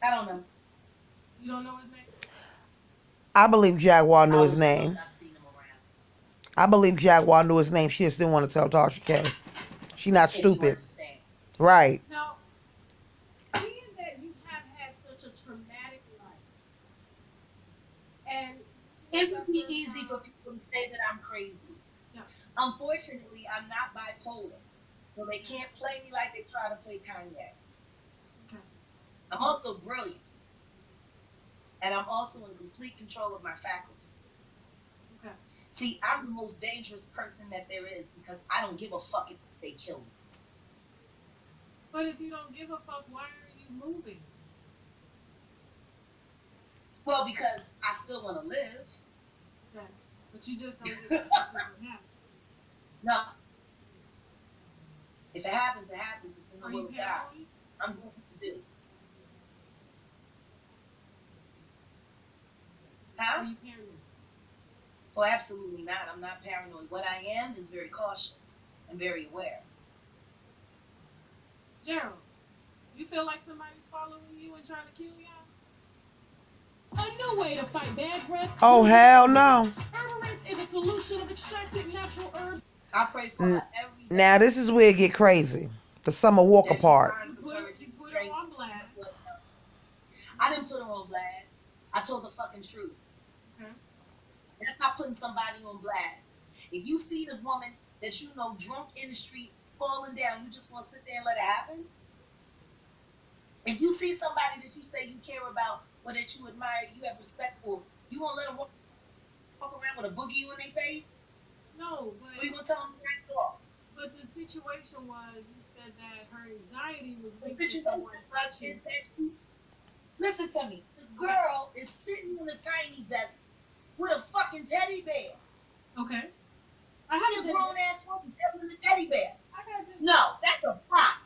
S2: I don't know.
S3: You don't know his name?
S1: I believe Jaguar knew his name.
S2: I've seen him around.
S1: I believe Jaguar knew his name. She just didn't want to tell Tasha K. She not stupid. Right.
S3: Now, being that you have had such a traumatic life, and
S2: it would be easy for people to say that I'm crazy.
S3: Yeah.
S2: Unfortunately, I'm not bipolar, so they can't play me like they try to play Kanye.
S3: Okay.
S2: I'm also brilliant, and I'm also in complete control of my faculties.
S3: Okay.
S2: See, I'm the most dangerous person that there is because I don't give a fuck if they kill me.
S3: But if you don't give a fuck, why are you moving?
S2: Well, because I still want to live.
S3: Okay. But you just don't give a fuck if it happens.
S2: No. If it happens, it happens. It's in the
S3: Are
S2: will
S3: you
S2: of God.
S3: paranoid?
S2: I'm going to do. Huh?
S3: Are you paranoid?
S2: Well, absolutely not. I'm not paranoid. What I am is very cautious and very aware.
S3: Gerald, you feel like somebody's following you and trying to kill y'all? A new way to fight bad breath.
S1: Oh, hell no.
S3: Herbalist is a solution of extracted natural herbs.
S2: I pray for her every day.
S1: Now, this is where it get crazy. The Summer Walker
S2: That she
S1: part.
S2: finds the
S3: You
S2: courage to
S3: put her
S2: drink.
S3: on blast.
S2: I didn't put her on blast. I told the fucking truth.
S3: Okay.
S2: That's not putting somebody on blast. If you see the woman that you know drunk in the street falling down, you just want to sit there and let it happen? If you see somebody that you say you care about or that you admire, you have respect for, you gonna let them walk around with a boogie in their face?
S3: No,
S2: Or you
S3: but
S2: gonna tell them to back off?
S3: the situation was you said that her anxiety was
S2: The
S3: linked to
S2: situation
S3: someone touching.
S2: is that listen to me. The girl is sitting on a tiny desk with a fucking teddy bear.
S3: Okay. I
S2: This
S3: have
S2: grown ass woman with a teddy bear.
S3: I got to.
S2: No, that's a prop.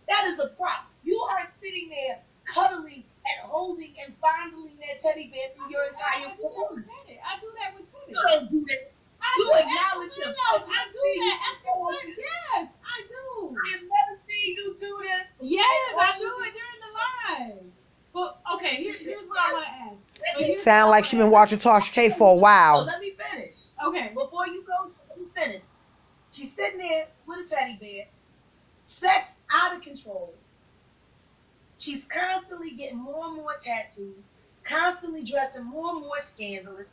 S2: That is a prop. You are sitting there cuddling and holding and fondling that teddy bear through your entire performance.
S3: I do that with Teddy.
S2: You don't do that. You acknowledge him.
S3: I do that. Yes, I do.
S2: I've never seen you do this.
S3: Yes, I do it during the lives. But okay, here's what I want to ask.
S1: Sound like she been watching Tasha K for a
S2: So
S1: while.
S2: let me finish.
S3: Okay.
S2: Before you go, let me finish. She's sitting there with a teddy bear, sex out of control. She's constantly getting more and more tattoos, constantly dressing more and more scandalous.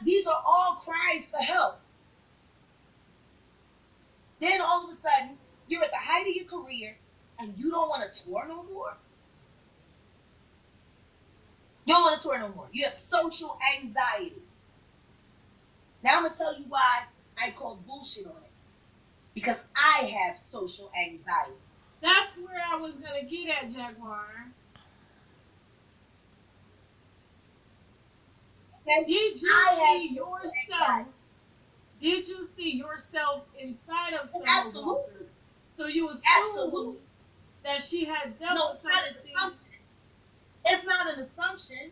S2: These are all cries for help. Then all of a sudden, you're at the height of your career and you don't want to tour no more. You don't want to tour no more. You have social anxiety. Now I'm going to tell you why I call bullshit on it. Because I have social anxiety.
S3: That's where I was going to get at, Jaguar. Did you see yourself? Did you see yourself inside of Summer Walker? So you assume that she had dealt with something.
S2: It's not an assumption.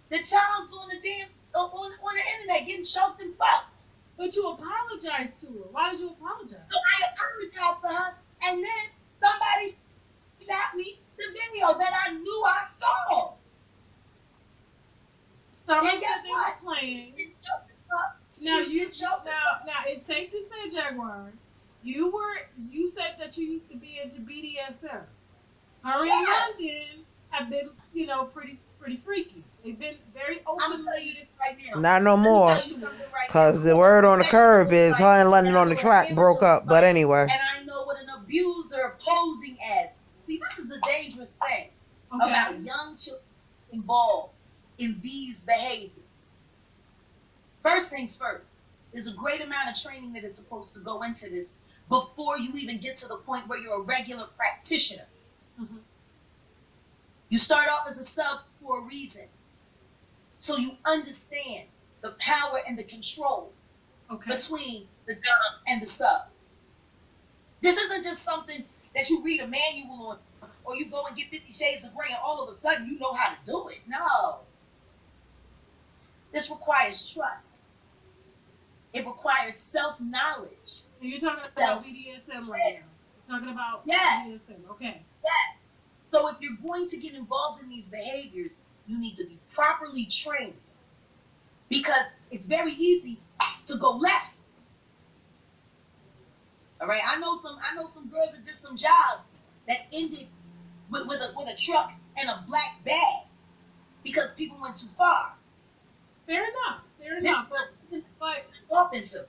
S2: The child's on the internet getting choked and fucked.
S3: But you apologized to her. Why did you apologize?
S2: So I apologized for her, and then somebody shot me the video that I knew I saw.
S3: Summer said they were playing. Now it's safe to say, Jaguar, you said that you used to be into BDSM. Her and London have been, pretty freaky. They've been very open.
S2: I'm gonna tell you this right now.
S1: Not no more. Because the word on the curve is her and London on the track broke up. But anyway.
S2: And I know what an abuser posing as. See, this is the dangerous thing about young children involved in these behaviors. First things first, there's a great amount of training that is supposed to go into this before you even get to the point where you're a regular practitioner. Mm-hmm. You start off as a sub for a reason. So you understand the power and the control between the dom and the sub. This isn't just something that you read a manual on or you go and get 50 Shades of Grey and all of a sudden you know how to do it. No. This requires trust. It requires self-knowledge.
S3: And you're talking about BDSM right now. You're talking about BDSM. Okay.
S2: Yes. So if you're going to get involved in these behaviors, you need to be properly trained. Because it's very easy to go left. All right. I know some girls that did some jobs that ended with a truck and a black bag because people went too far.
S3: Fair enough. But
S2: up into.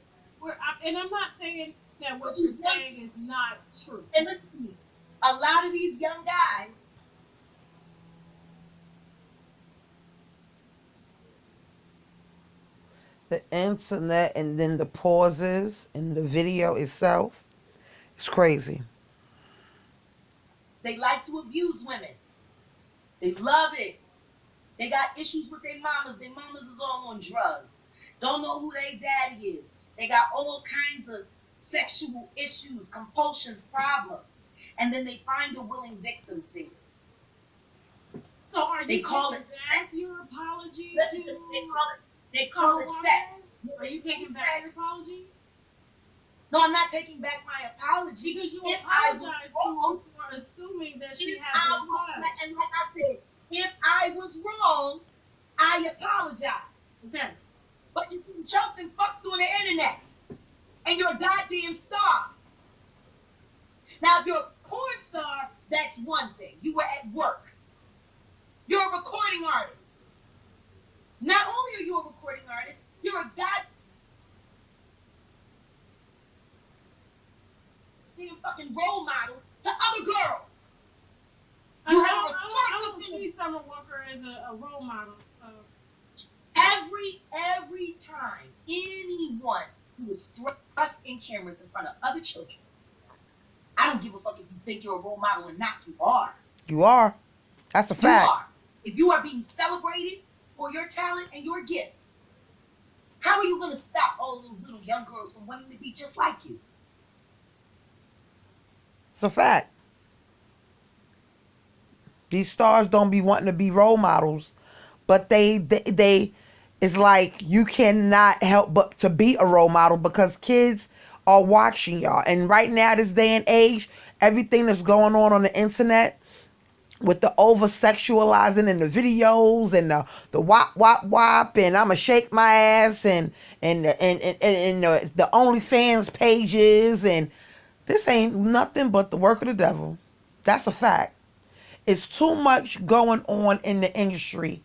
S3: And I'm not saying that what you're saying is not true.
S2: And listen to me, a lot of these young guys
S1: the internet and then the pauses in the video itself, it's crazy.
S2: They like to abuse women. They love it. They got issues with their mamas. Their mamas is all on drugs. Don't know who their daddy is. They got all kinds of sexual issues, compulsions, problems. And then they find a willing victim, see.
S3: So are you
S2: taking
S3: back your apology?
S2: They call it sex.
S3: Are you taking back your apology?
S2: No, I'm not taking back my apology.
S3: Because you apologized to her for assuming that she had been touched.
S2: And like I said, if I was wrong, I apologize.
S3: Okay.
S2: But you can jump and fuck through the internet. And you're a goddamn star. Now, if you're a porn star, that's one thing. You were at work. You're a recording artist. Not only are you a recording artist, you're a goddamn fucking role model to other girls. You have a responsibility.
S3: I don't see Summer Walker as a role model.
S2: Every time anyone who is thrust in cameras in front of other children, I don't give a fuck if you think you're a role model or not. You are.
S1: You are. That's a fact.
S2: You are. If you are being celebrated for your talent and your gift, how are you going to stop all those little young girls from wanting to be just like you?
S1: It's a fact. These stars don't be wanting to be role models, but they it's like you cannot help but to be a role model because kids are watching y'all. And right now, this day and age, everything that's going on the internet with the over-sexualizing and the videos and the wop wop wop and I'ma shake my ass and the OnlyFans pages and This ain't nothing but the work of the devil. That's a fact. It's too much going on in the industry.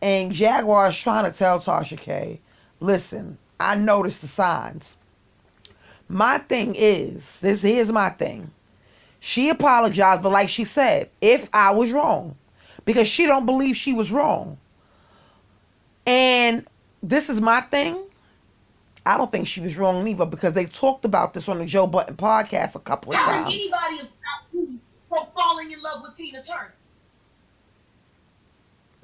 S1: And Jaguar is trying to tell Tasha K, listen, I noticed the signs. My thing is, here's my thing. She apologized, but like she said, if I was wrong, because she don't believe she was wrong. And this is my thing. I don't think she was wrong either, because they talked about this on the Joe Budden podcast a couple of
S2: How
S1: times.
S2: can anybody have stopped me from falling in love with Tina Turner?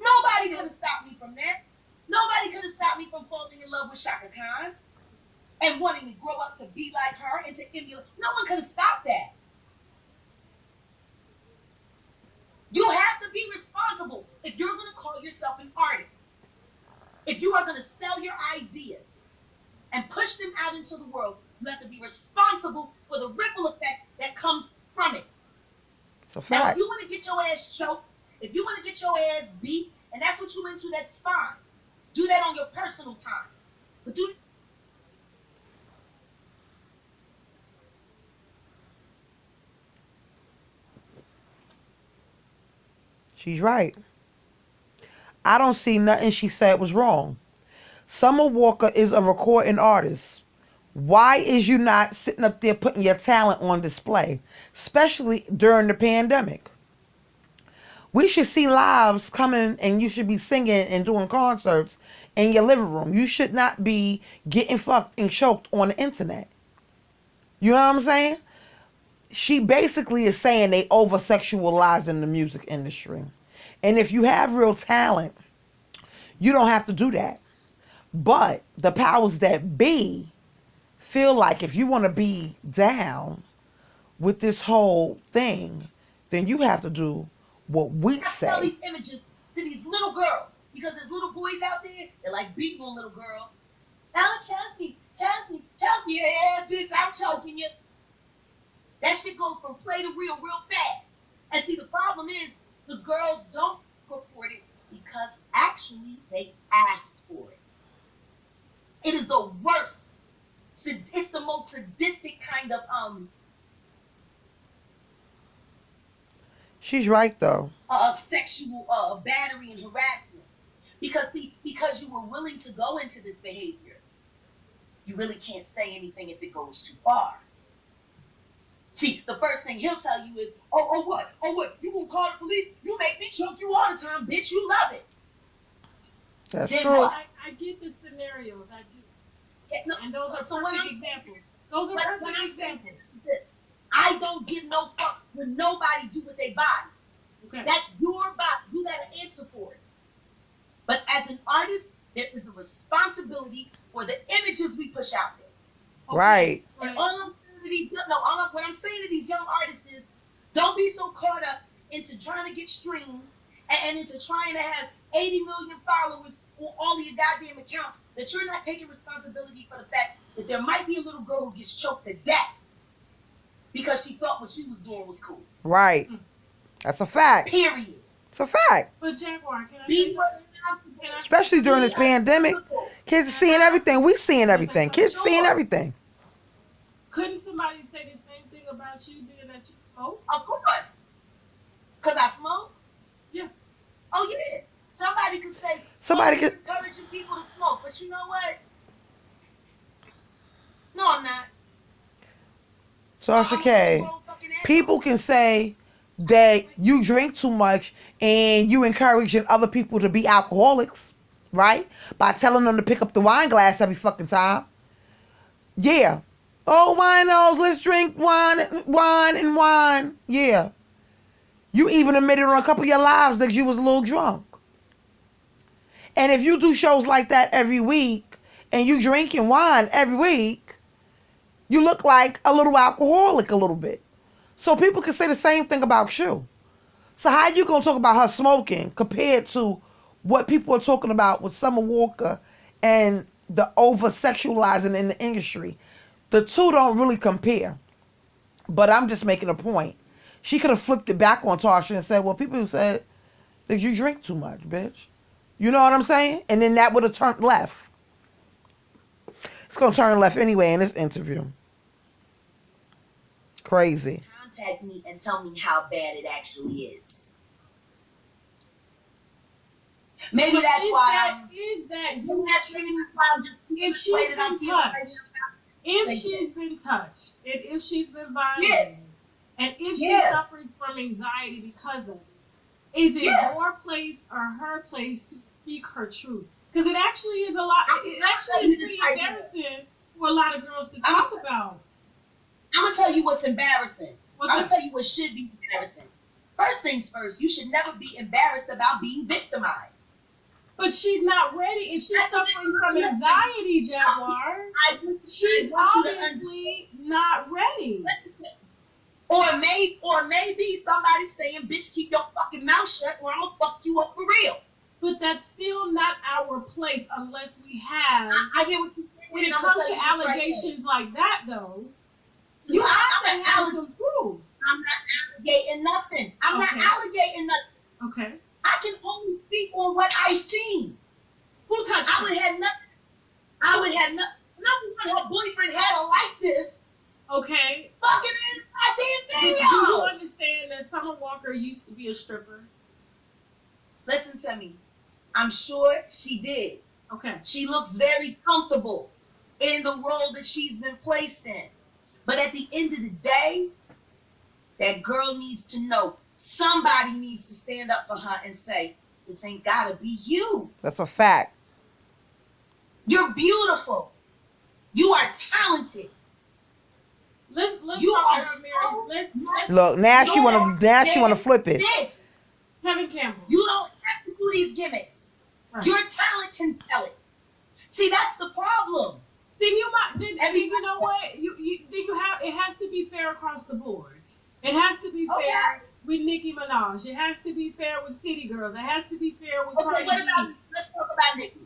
S2: Nobody could have stopped me from that. Nobody could have stopped me from falling in love with Shaka Khan and wanting to grow up to be like her and to emulate. No one could have stopped that. You have to be responsible if you're going to call yourself an artist. If you are going to sell your ideas and push them out into the world, you have to be responsible for the ripple effect that comes from it.
S1: It's a fact.
S2: Now, if you want to get your ass choked, if you want to get your ass beat, and that's what you into, that's fine. Do that on your personal time. But do
S1: She's right. I don't see nothing she said was wrong. Summer Walker is a recording artist. Why is you not sitting up there putting your talent on display, especially during the pandemic? We should see lives coming, and you should be singing and doing concerts in your living room. You should not be getting fucked and choked on the internet. You know what I'm saying? She basically is saying they over-sexualizing the music industry. And if you have real talent, you don't have to do that. But the powers that be feel like if you want to be down with this whole thing, then you have to do what we
S2: sell
S1: say.
S2: these images to these little girls, because there's little boys out there that like beating on little girls. Now choke me, yeah, bitch, I'm choking you. That shit goes from play to real fast. And see, the problem is the girls don't report it because actually they asked for it. It is the worst. It's the most sadistic kind of
S1: She's right though.
S2: Sexual battery and harassment. Because you were willing to go into this behavior, you really can't say anything if it goes too far. See, the first thing he'll tell you is, oh what? You gonna call the police? You make me choke you all the time, bitch. You love it.
S1: That's
S2: Then
S1: true.
S2: what?
S3: I get the scenarios. I do.
S2: Yeah, no,
S3: And those are
S2: so
S3: perfect examples. Those are
S2: when
S3: perfect
S2: I'm saying
S3: examples.
S2: this, I don't give no fuck when nobody do with their body.
S3: Okay.
S2: That's your body. You gotta answer for it. But as an artist, there is a responsibility for the images we push out there.
S3: Okay.
S1: Right.
S2: And what I'm saying to these young artists is, don't be so caught up into trying to get streams and into trying to have 80 million followers on all of your goddamn accounts that you're not taking responsibility for the fact that there might be a little girl who gets choked to death because she thought what she was doing was cool.
S1: Right. That's a fact.
S2: Period.
S1: It's a fact.
S3: But Jaguar, can I
S2: Be
S3: say
S2: what-
S3: something? Can I-
S1: Especially during this pandemic. Kids are seeing everything. We seeing everything. Kids seeing everything.
S3: Couldn't somebody say the same thing about you being that you smoke?
S2: Of course. Because I smoke?
S3: Yeah.
S2: Oh, yeah. Somebody could say,
S1: Somebody
S2: you're
S1: could-
S2: encouraging people to smoke. But you know what? No, I'm not.
S1: Tasha K. People can say that you drink too much and you encouraging other people to be alcoholics, right? By telling them to pick up the wine glass every fucking time. Yeah. Oh, winos, let's drink wine. Yeah. You even admitted on a couple of your lives that you was a little drunk. And if you do shows like that every week and you drinking wine every week, you look like a little alcoholic a little bit. So people can say the same thing about you. So how you gonna talk about her smoking compared to what people are talking about with Summer Walker and the over-sexualizing in the industry? The two don't really compare. But I'm just making a point. She could have flipped it back on Tasha and said, well, people said that you drink too much, bitch. You know what I'm saying? And then that would have turned left. It's going to turn left anyway in this interview. Crazy.
S2: Contact me and tell me how bad it actually is. Maybe
S3: But
S2: that's why
S3: if she's been touched, if she's been touched, and if she's been violated, and if she suffers from anxiety because of it, is it your place or her place to speak her truth? Because it actually is a lot. It actually is pretty embarrassing for a lot of girls to talk about.
S2: I'm gonna tell you what's embarrassing. I'm
S3: What's
S2: gonna tell you what should be embarrassing. First things first, you should never be embarrassed about being victimized.
S3: But she's not ready. If she's suffering from anxiety, Jaguar, she's obviously not ready.
S2: Or maybe somebody's saying, bitch, keep your fucking mouth shut or I'll fuck you up for real.
S3: But that's still not our place unless we have.
S2: I hear what you saying.
S3: When it comes to allegations like that, though, you have to have some proof.
S2: I'm not allegating nothing. I'm not allegating nothing.
S3: Okay.
S2: I can only speak on what I've seen.
S3: Who touched
S2: I would have nothing. Number one, her boyfriend had her like this.
S3: Okay.
S2: Fucking in my damn
S3: Do you
S2: video.
S3: understand that Summer Walker used to be a stripper?
S2: Listen to me. I'm sure she did.
S3: Okay.
S2: She looks very comfortable in the role that she's been placed in. But at the end of the day, that girl needs to know. Somebody needs to stand up for her and say, this ain't gotta be you.
S1: That's a fact.
S2: You're beautiful. You are talented.
S3: Let's
S2: You
S3: talk
S2: are
S3: about Mary. Let's
S1: Look, now she wanna flip it.
S2: This.
S3: Kevin Campbell.
S2: You don't have to do these gimmicks.
S3: Right.
S2: Your talent can sell it. See, that's the problem.
S3: Then you know what? It has to be fair across the board. It has to be fair with Nicki Minaj. It has to be fair with City Girls. It has to be fair with Cardi B.
S2: Let's talk about Nicki.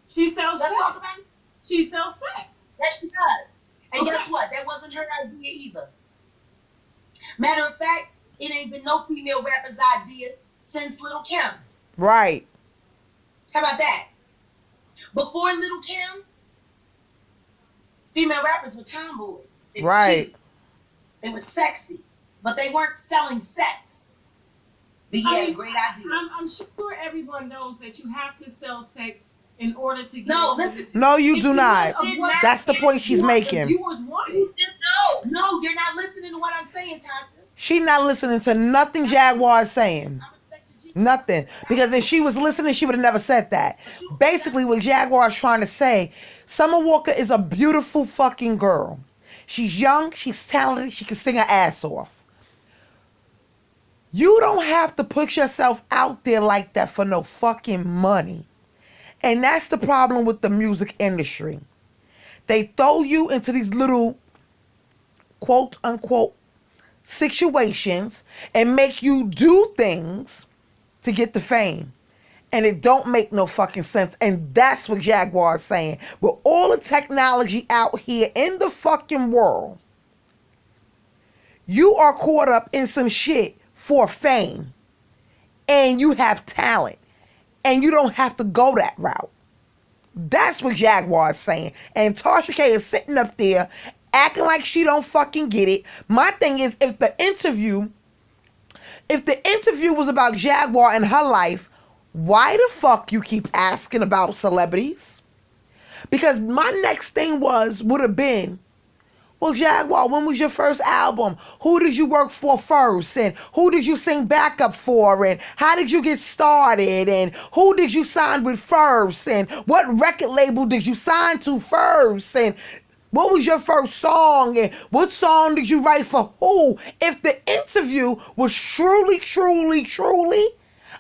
S3: She sells
S2: Let's
S3: sex.
S2: talk about it.
S3: She sells sex.
S2: Yes, she does. And guess what? That wasn't her idea either. Matter of fact, it ain't been no female rapper's idea since Lil' Kim.
S1: Right.
S2: How about that? Before Lil' Kim, female rappers were tomboys. They were
S1: Right.
S2: cute. They were sexy, but they weren't selling sex. But he had a great idea.
S3: I'm sure everyone knows that you have to sell sex in order to get.
S2: No, listen.
S1: No, you do not. That's the point she's making.
S3: Viewers want it.
S2: No, you're not listening to what I'm saying, Tasha.
S1: She's not listening to nothing Jaguar is saying.
S2: I respect your
S1: Nothing. Because if she was listening, she would have never said that. Basically, what Jaguar is trying to say, Summer Walker is a beautiful fucking girl. She's young, she's talented, she can sing her ass off. You don't have to put yourself out there like that for no fucking money. And that's the problem with the music industry. They throw you into these little quote unquote situations and make you do things to get the fame. And it don't make no fucking sense. And that's what Jaguar is saying. With all the technology out here in the fucking world, you are caught up in some shit for fame. And you have talent. And you don't have to go that route. That's what Jaguar is saying. And Tasha K is sitting up there acting like she don't fucking get it. My thing is, if the interview was about Jaguar and her life, why the fuck you keep asking about celebrities? Because my next thing would have been, well, Jaguar, when was your first album? Who did you work for first? And who did you sing backup for? And how did you get started? And who did you sign with first? And what record label did you sign to first? And what was your first song? And what song did you write for who? If the interview was truly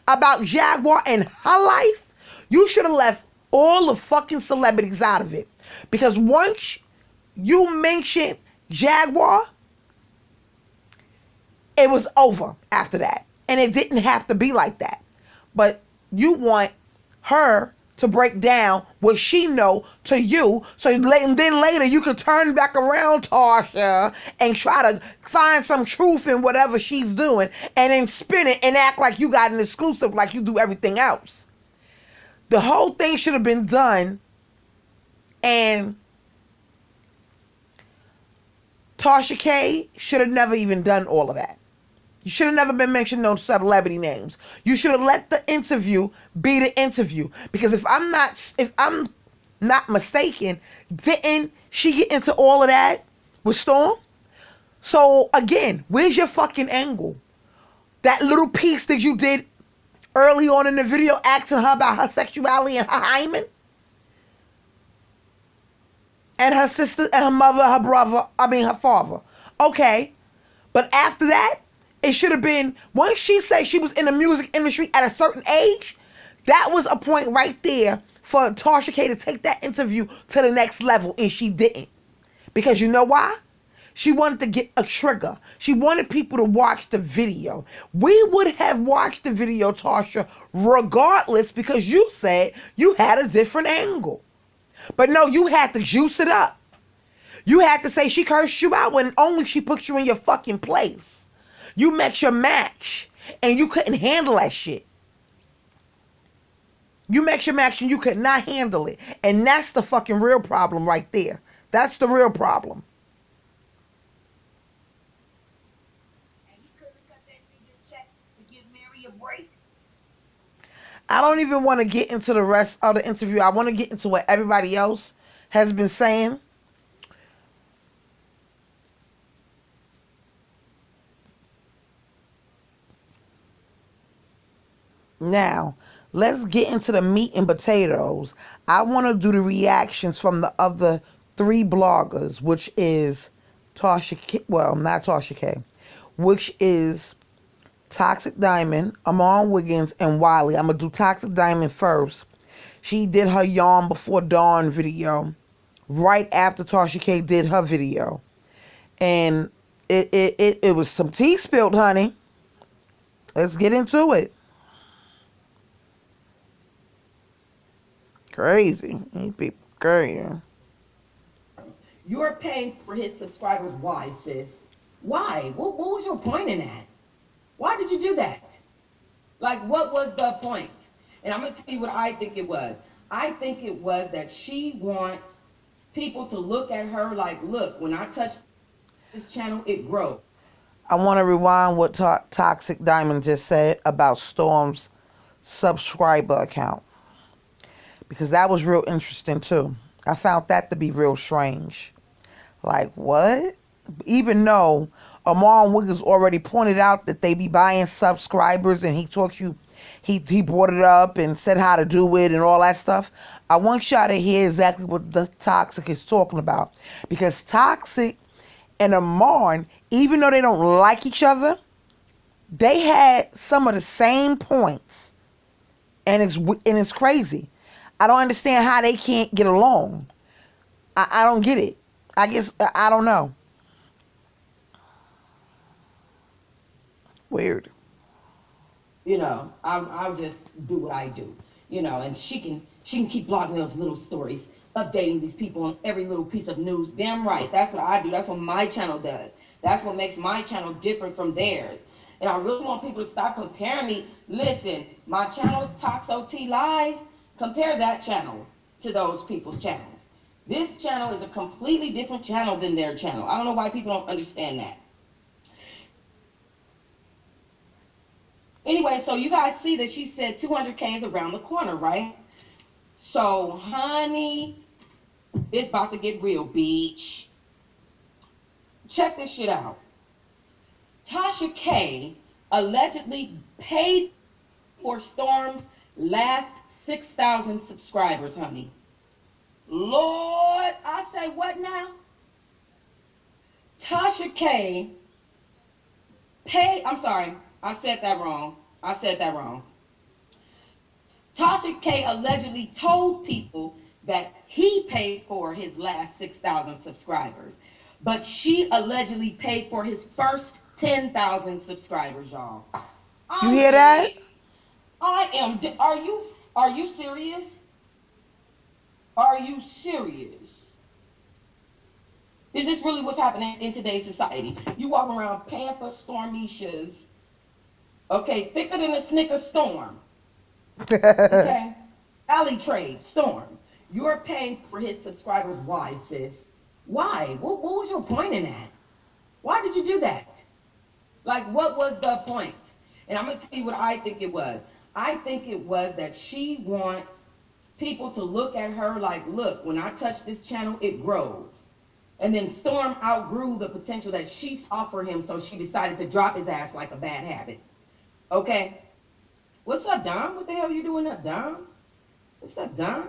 S1: about Jaguar and her life, you should have left all the fucking celebrities out of it. Because once you mentioned Jaguar, it was over after that. And it didn't have to be like that. But you want her to break down what she know to you, and then later you can turn back around, Tasha, and try to find some truth in whatever she's doing, and then spin it and act like you got an exclusive like you do everything else. The whole thing should have been done, and Tasha K should have never even done all of that. You should have never been mentioning those celebrity names. You should have let the interview be the interview. Because if I'm not mistaken, didn't she get into all of that with Storm? So again, where's your fucking angle? That little piece that you did early on in the video asking her about her sexuality and her hymen? And her sister and her mother, her brother, her father. Okay. But after that, it should have been, once she said she was in the music industry at a certain age, that was a point right there for Tasha K to take that interview to the next level, and she didn't. Because you know why? She wanted to get a trigger. She wanted people to watch the video. We would have watched the video, Tasha, regardless, because you said you had a different angle. But no, you had to juice it up. You had to say she cursed you out when only she put you in your fucking place. You met your match, and you couldn't handle that shit. You met your match, and you could not handle it. And that's the fucking real problem right there. That's the real problem.
S2: And he couldn't cut that nigga check to give Mary a break.
S1: I don't even want to get into the rest of the interview. I want to get into what everybody else has been saying. Now, let's get into the meat and potatoes. I want to do the reactions from the other 3 bloggers, which is Tasha K, well, not Tasha K, which is Toxic Diamond, Armon Wiggins, and Wiley. I'm going to do Toxic Diamond first. She did her Yawn Before Dawn video right after Tasha K did her video. And it was some tea spilled, honey. Let's get into it. Crazy. These people crazy.
S2: You're paying for his subscribers. Why, sis? Why? What was your point in that? Why did you do that? Like, what was the point? And I'm going to tell you what I think it was. I think it was that she wants people to look at her like, look, when I touch this channel, it grows.
S1: I want to rewind what Toxic Diamond just said about Storm's subscriber account. Because that was real interesting too. I found that to be real strange. Like, what? Even though Armon Wiggins already pointed out that they be buying subscribers, and he taught you, he brought it up and said how to do it and all that stuff. I want y'all to hear exactly what the Toxic is talking about. Because Toxic and Armon, even though they don't like each other, they had some of the same points. And it's crazy. I don't understand how they can't get along. I don't get it. I guess, I don't know. Weird.
S2: You know, I'll just do what I do. You know, and she can keep blogging those little stories, updating these people on every little piece of news. Damn right. That's what I do. That's what my channel does. That's what makes my channel different from theirs. And I really want people to stop comparing me. Listen, my channel, Talks OT Live, compare that channel to those people's channels. This channel is a completely different channel than their channel. I don't know why people don't understand that. Anyway, so you guys see that she said 200K is around the corner, right? So, honey, it's about to get real, bitch. Check this shit out. Tasha K allegedly paid for Storm's last 6,000 subscribers, honey. Lord, I say what now? Tasha K paid, I'm sorry, I said that wrong. Tasha K allegedly told people that he paid for his last 6,000 subscribers, but she allegedly paid for his first 10,000 subscribers, y'all.
S1: You hear that?
S2: I am, are you serious? Are you serious? Is this really what's happening in today's society? You walk around paying for Stormishas, okay, thicker than a Snicker storm. Okay? Alley trade, Storm. You're paying for his subscribers. Why, sis? Why? What was your point in that? Why did you do that? Like, what was the point? And I'm going to tell you what I think it was. I think it was that she wants people to look at her like, look, when I touch this channel, it grows. And then Storm outgrew the potential that she saw for him, so she decided to drop his ass like a bad habit. Okay? What's up, Dom? What the hell you doing up, Dom? What's up, Dom?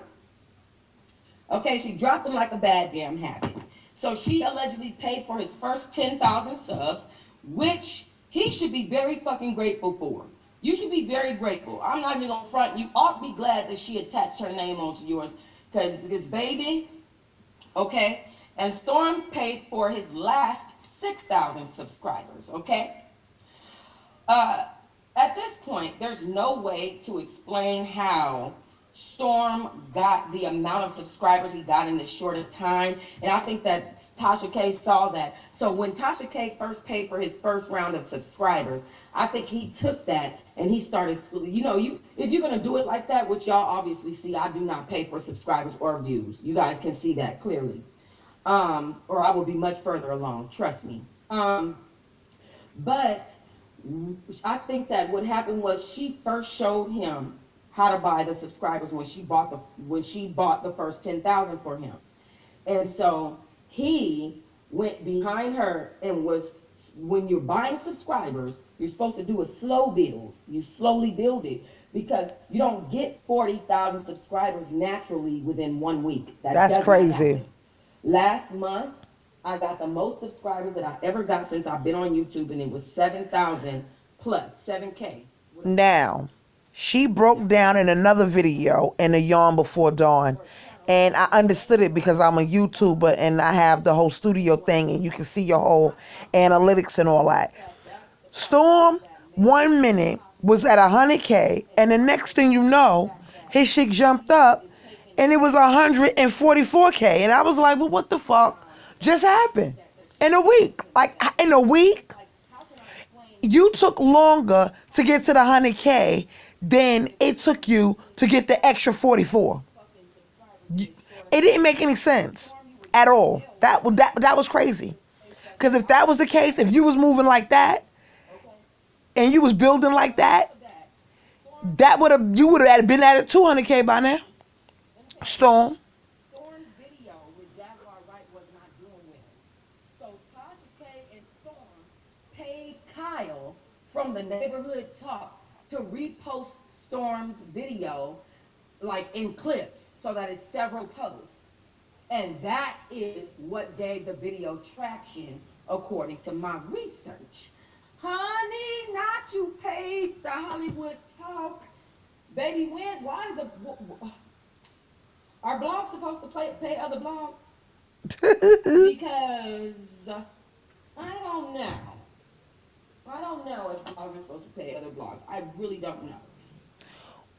S2: Okay, she dropped him like a bad damn habit. So she allegedly paid for his first 10,000 subs, which he should be very fucking grateful for. You should be very grateful. I'm not even gonna front. You ought to be glad that she attached her name onto yours, because this baby, okay? And Storm paid for his last 6,000 subscribers, okay? At this point, there's no way to explain how Storm got the amount of subscribers he got in this short of time. And I think that Tasha K saw that. So when Tasha K first paid for his first round of subscribers, I think he took that and he started, if you're going to do it like that, which y'all obviously see, I do not pay for subscribers or views. You guys can see that clearly. Or I will be much further along, trust me. But I think that what happened was she first showed him how to buy the subscribers when she bought the first 10,000 for him. And so he went behind her and when you're buying subscribers, you're supposed to do a slow build. You slowly build it because you don't get 40,000 subscribers naturally within 1 week.
S1: That's crazy.
S2: Happen. Last month, I got the most subscribers that I ever got since I've been on YouTube, and it was 7,000 plus 7K.
S1: Now, she broke down in another video in The Yawn Before Dawn, and I understood it because I'm a YouTuber and I have the whole studio thing, and you can see your whole analytics and all that. Storm, 1 minute, was at 100K, and the next thing you know, his shit jumped up, and it was 144K, and I was like, well, what the fuck just happened? In a week. Like, in a week, you took longer to get to the 100K than it took you to get the extra 44. It didn't make any sense at all. That was crazy. Because if that was the case, if you was moving like that, and you was building like that, you would have been at 200K by now. Storm.
S2: Storm's video with Jaguar Wright was not doing well. So Tasha K and Storm paid Kyle from the Neighborhood Talk to repost Storm's video, like in clips, so that it's several posts. And that is what gave the video traction, according to my research. Honey, not you paid the Hollywood Talk. Baby, why is are blogs supposed to pay other blogs? Because I don't know. I don't know if blogs are supposed to pay other blogs. I really don't know.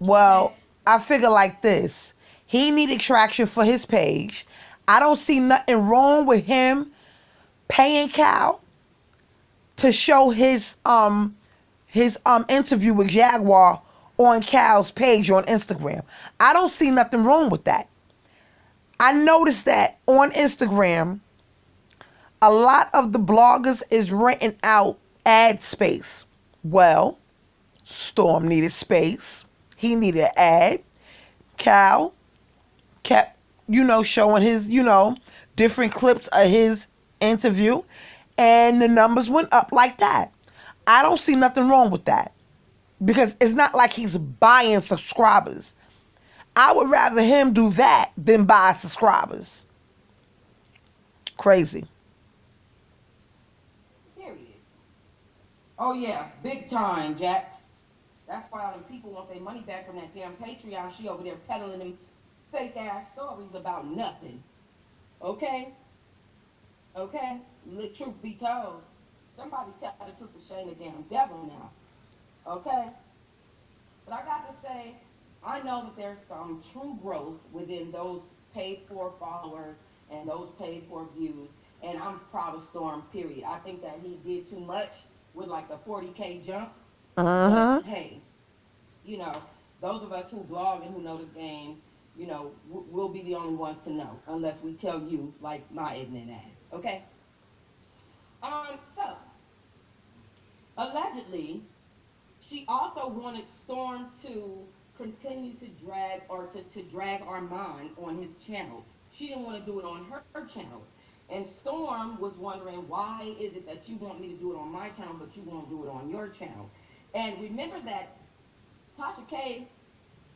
S1: Well, I figure like this. He needed traction for his page. I don't see nothing wrong with him paying Cal to show his interview with Jaguar on Cal's page on Instagram. I don't see nothing wrong with that. I noticed that on Instagram, a lot of the bloggers is renting out ad space. Well, Storm needed space. He needed an ad. Cal kept, showing his, different clips of his interview, and the numbers went up like that. I don't see nothing wrong with that because it's not like he's buying subscribers. I would rather him do that than buy subscribers. Crazy.
S2: Period. Oh yeah, big time, Jax. That's why all them people want their money back from that damn Patreon. She over there peddling them fake ass stories about nothing. Okay? Okay? The truth be told, somebody tell the truth to shame the damn devil now. Okay? But I got to say, I know that there's some true growth within those paid for followers and those paid for views, and I'm proud of Storm, period. I think that he did too much with like the 40K jump. But, hey, those of us who blog and who know the game, we'll be the only ones to know, unless we tell you, like my ignorant ass, okay? So allegedly, she also wanted Storm to continue to drag Armon on his channel. She didn't want to do it on her channel. And Storm was wondering, why is it that you want me to do it on my channel, but you won't do it on your channel? And remember that Tasha K,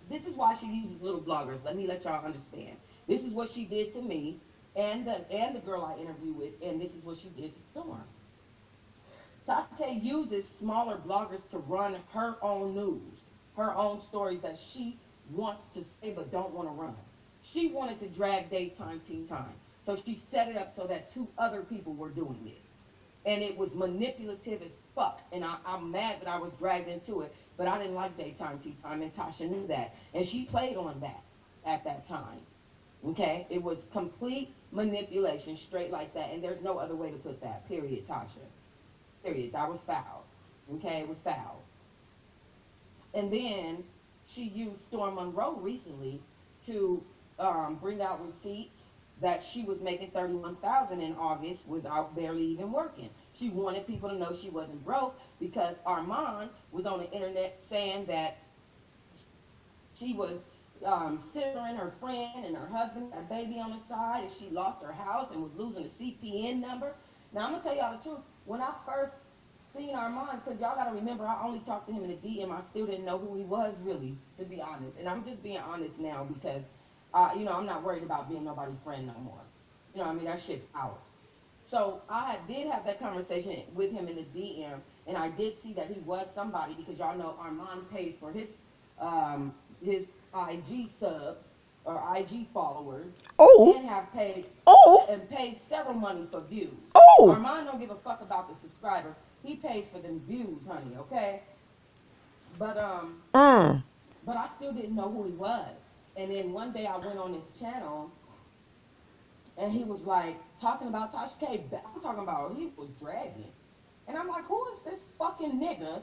S2: this is why she uses little bloggers. Let me let y'all understand. This is what she did to me and the girl I interviewed with, and this is what she did to Storm. Tasha K uses smaller bloggers to run her own news, her own stories that she wants to say but don't want to run. She wanted to drag daytime tea time. So she set it up so that two other people were doing it. And it was manipulative as fuck. And I'm mad that I was dragged into it, but I didn't like daytime tea time, and Tasha knew that. And she played on that at that time. Okay? It was complete manipulation, straight like that. And there's no other way to put that. Period, Tasha. Period. That was foul. Okay? It was foul. And then she used Storm Monroe recently to bring out receipts that she was making $31,000 in August without barely even working. She wanted people to know she wasn't broke because Armon was on the internet saying that she was censoring her friend and her husband, a baby on the side, and she lost her house and was losing a CPN number. Now I'm gonna tell y'all the truth. When I first seen Armon, because y'all gotta remember, I only talked to him in the DM. I still didn't know who he was really, to be honest. And I'm just being honest now because I'm not worried about being nobody's friend no more. You know what I mean? That shit's out. So I did have that conversation with him in the DM, and I did see that he was somebody because y'all know Armon pays for his IG subs or IG followers, and have paid and pays several money for views. Armon don't give a fuck about the subscribers. He pays for them views, honey. Okay. But I still didn't know who he was. And then one day I went on his channel, and he was like talking about Tasha K. I'm talking about he was dragging. And I'm like, who is this fucking nigga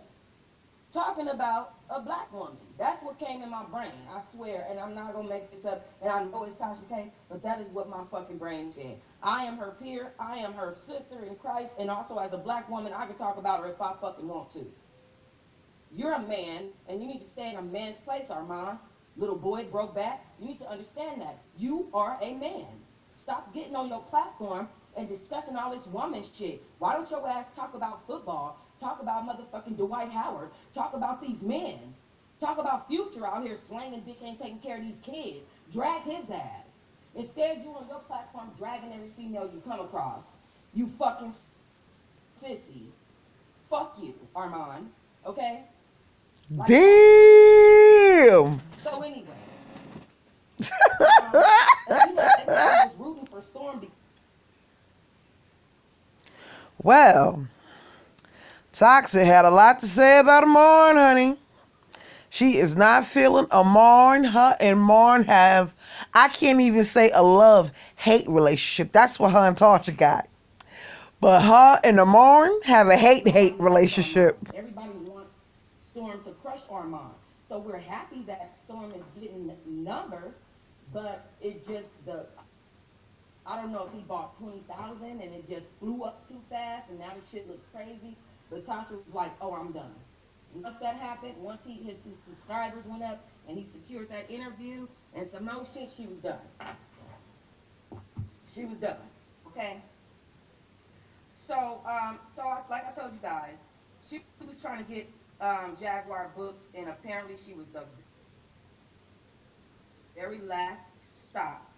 S2: talking about a black woman? That's what came in my brain, I swear. And I'm not going to make this up. And I know it's Tasha K, but that is what my fucking brain said. I am her peer. I am her sister in Christ. And also as a black woman, I can talk about her if I fucking want to. You're a man, and you need to stay in a man's place, Armon. Little boy, broke back. You need to understand that. You are a man. Stop getting on your platform and discussing all this woman shit. Why don't your ass talk about football? Talk about motherfucking Dwight Howard. Talk about these men. Talk about Future out here slanging dick and taking care of these kids. Drag his ass. Instead, you on your platform dragging every female you come across. You fucking sissy. Fuck you, Armon. Okay? Like
S1: damn.
S2: So anyway, everybody was rooting for Storm.
S1: Well, Toxic had a lot to say about Armon, honey. She is not feeling Armon. Her and Armon have, I can't even say a love-hate relationship. That's what her and Tasha got. But her and Armon have a hate-hate relationship.
S2: Everybody wants Storm to crush Armon. So we're happy that Storm is getting numbers, but it just, I don't know if he bought 20,000 and it just flew up too fast and now the shit looks crazy. But Tasha was like, oh, I'm done. Once that happened, once his subscribers went up and he secured that interview and some more shit, she was done. She was done. Okay? So, like I told you guys, she was trying to get Jaguar booked, and apparently she was the very last stop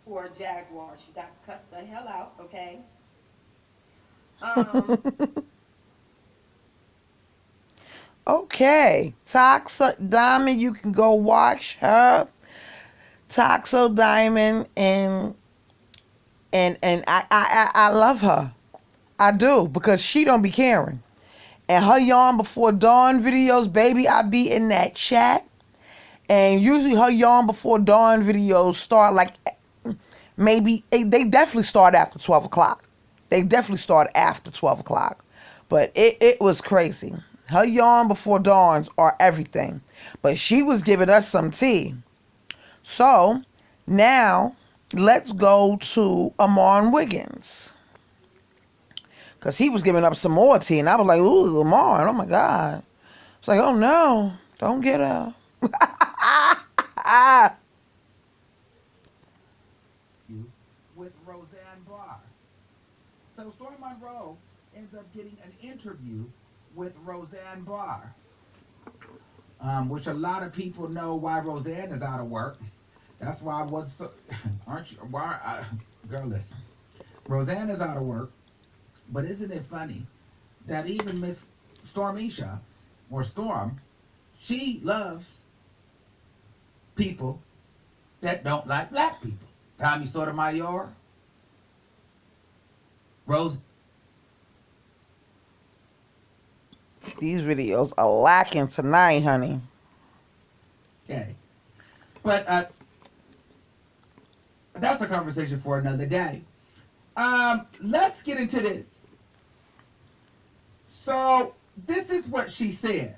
S2: for Jaguar. She got cussed the hell out, okay?
S1: Okay, Toxic Diamond, you can go watch her. Toxic Diamond, and I love her. I do, because she don't be caring. And her Yarn Before Dawn videos, baby, I be in that chat. And usually her Yarn Before Dawn videos start like maybe, they definitely start after 12 o'clock. They definitely start after 12 o'clock. But it was crazy. Her Yarn Before Dawns are everything. But she was giving us some tea. So, now, let's go to Armon Wiggins. Because he was giving up some more tea, and I was like, ooh, Lamar, oh my God. It's like, oh no, don't get her.
S5: With Roseanne Barr. So Stormy Monroe ends up getting an interview with Roseanne Barr, which a lot of people know why Roseanne is out of work. That's why I was so, aren't you? Girl, listen. Roseanne is out of work, but isn't it funny that even Miss Stormisha, or Storm, she loves people that don't like black people. Tommy Sotomayor, Rose.
S1: These videos are lacking tonight, honey.
S5: Okay. But that's a conversation for another day. Let's get into this. So, this is what she said.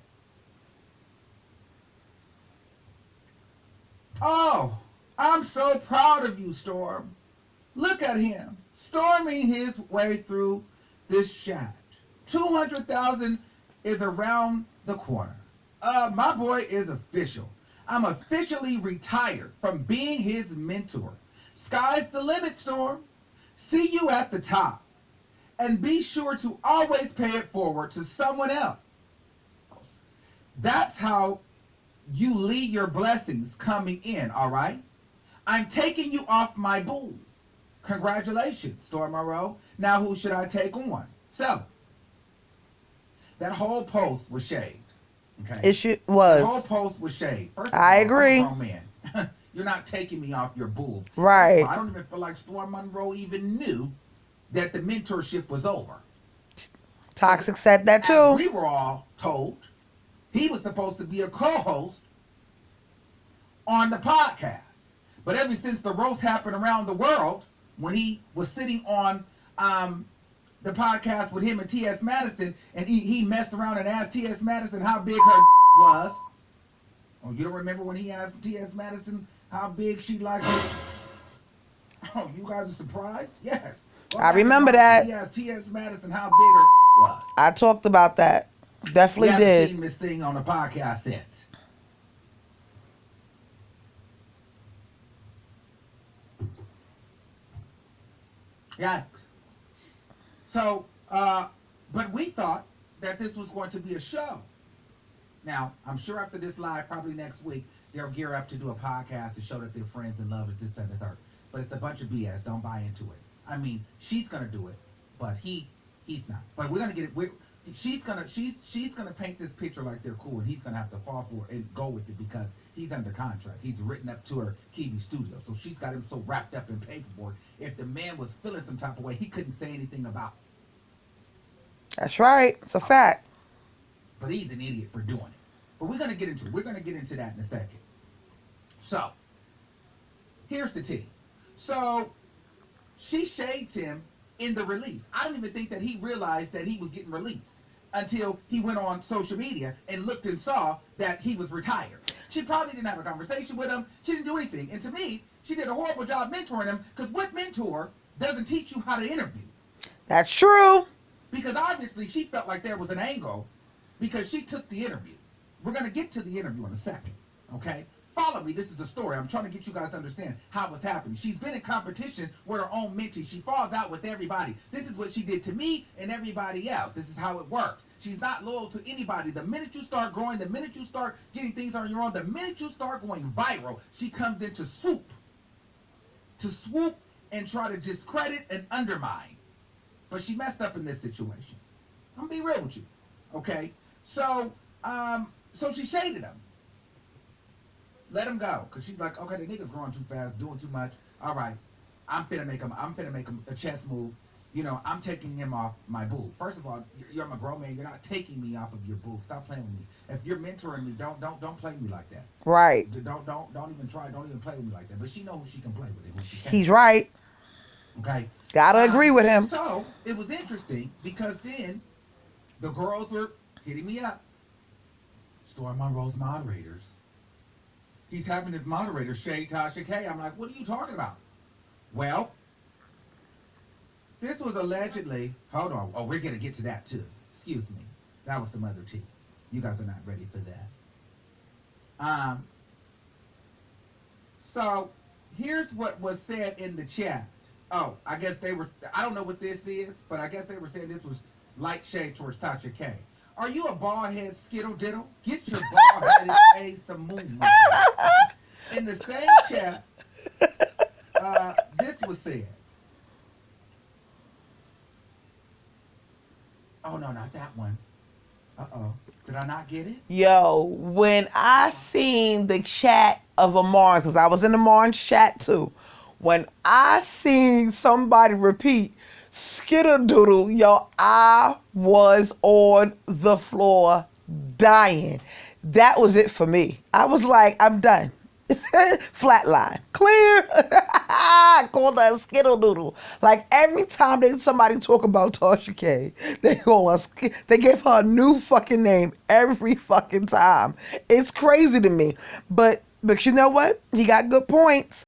S5: Oh, I'm so proud of you, Storm. Look at him, storming his way through this shaft. 200,000 is around the corner. My boy is official. I'm officially retired from being his mentor. Sky's the limit, Storm. See you at the top. And be sure to always pay it forward to someone else. That's how you lead your blessings coming in, all right? I'm taking you off my bull. Congratulations, Storm Monroe. Now who should I take on? So, that whole post was shade. Okay?
S1: It
S5: The whole
S1: was.
S5: post was shade. First of
S1: I
S5: all,
S1: agree.
S5: I'm a grown man. You're not taking me off your bull.
S1: Right.
S5: I don't even feel like Storm Monroe even knew that the mentorship was over.
S1: Toxic said that
S5: As
S1: too.
S5: we were all told, he was supposed to be a co-host on the podcast. But ever since the roast happened around the world, when he was sitting on the podcast with him and T.S. Madison, and he messed around and asked T.S. Madison how big her was. Oh, you don't remember when he asked T.S. Madison how big she liked her? Oh, you guys are surprised? Yes.
S1: I remember that.
S5: He asked T.S. Madison how big her was.
S1: I talked about that. Definitely
S5: We haven't
S1: did.
S5: seen this thing on the podcast since. Yikes. So, but we thought that this was going to be a show. Now, I'm sure after this live, probably next week, they'll gear up to do a podcast to show that they're friends and lovers, this, that, and the third. But it's a bunch of BS. Don't buy into it. I mean, she's gonna do it, but he's not. But we're gonna get it. She's gonna paint this picture like they're cool, and he's gonna have to fall for it and go with it because he's under contract. He's written up to her Kiwi studio, so she's got him so wrapped up in paperwork. If the man was feeling some type of way, he couldn't say anything about it.
S1: That's right. It's a fact.
S5: But he's an idiot for doing it. But we're gonna get into that in a second. So here's the tea. So she shades him in the release. I don't even think that he realized that he was getting released until he went on social media and looked and saw that he was retired. She probably didn't have a conversation with him. She didn't do anything. And to me, she did a horrible job mentoring him, because what mentor doesn't teach you how to interview?
S1: That's true.
S5: Because obviously she felt like there was an angle because she took the interview. We're going to get to the interview in a second, okay? Follow me. This is the story. I'm trying to get you guys to understand how it's happening. She's been in competition with her own mentee. She falls out with everybody. This is what she did to me and everybody else. This is how it works. She's not loyal to anybody. The minute you start growing, the minute you start getting things on your own, the minute you start going viral, she comes in to swoop and try to discredit and undermine. But she messed up in this situation. I'm going to be real with you, okay? So she shaded him. Let him go, because she's like, okay, the nigga's growing too fast, doing too much. All right, I'm finna make him a chess move. You know, I'm taking him off my boo. First of all, you're a grown man. You're not taking me off of your boo. Stop playing with me. If you're mentoring me, don't play with me like that.
S1: Right.
S5: Don't even try. Don't even play with me like that. But she knows who she can play with and who she can't.
S1: He's right.
S5: Okay.
S1: Gotta agree with him.
S5: So it was interesting because then the girls were hitting me up. Storm Monroe's moderators. He's having his moderator shade Tasha K. I'm like, what are you talking about? Well, This was allegedly. Hold on. Oh, we're gonna get to that too. Excuse me. That was some other tea. You guys are not ready for that. Um. So here's what was said in the chat. Oh, I guess they were. I don't know what this is, but I guess they were saying this was light shade towards Tasha K. Are you a bald head skittle diddle? Get your bald headed face some moon. In the same chat, this was said. Oh no, not that one. Uh-oh. Did I not get it?
S1: Yo, when I seen the chat of Armon, because I was in Armon's chat too, when I seen somebody repeat Skidadoodle, yo, I was on the floor dying. That was it for me. I was like, I'm done. Flatline. Clear. Called her Skidadoodle. Like every time somebody talk about Tasha K, they call us. They give her a new fucking name every fucking time. It's crazy to me. But you know what? You got good points.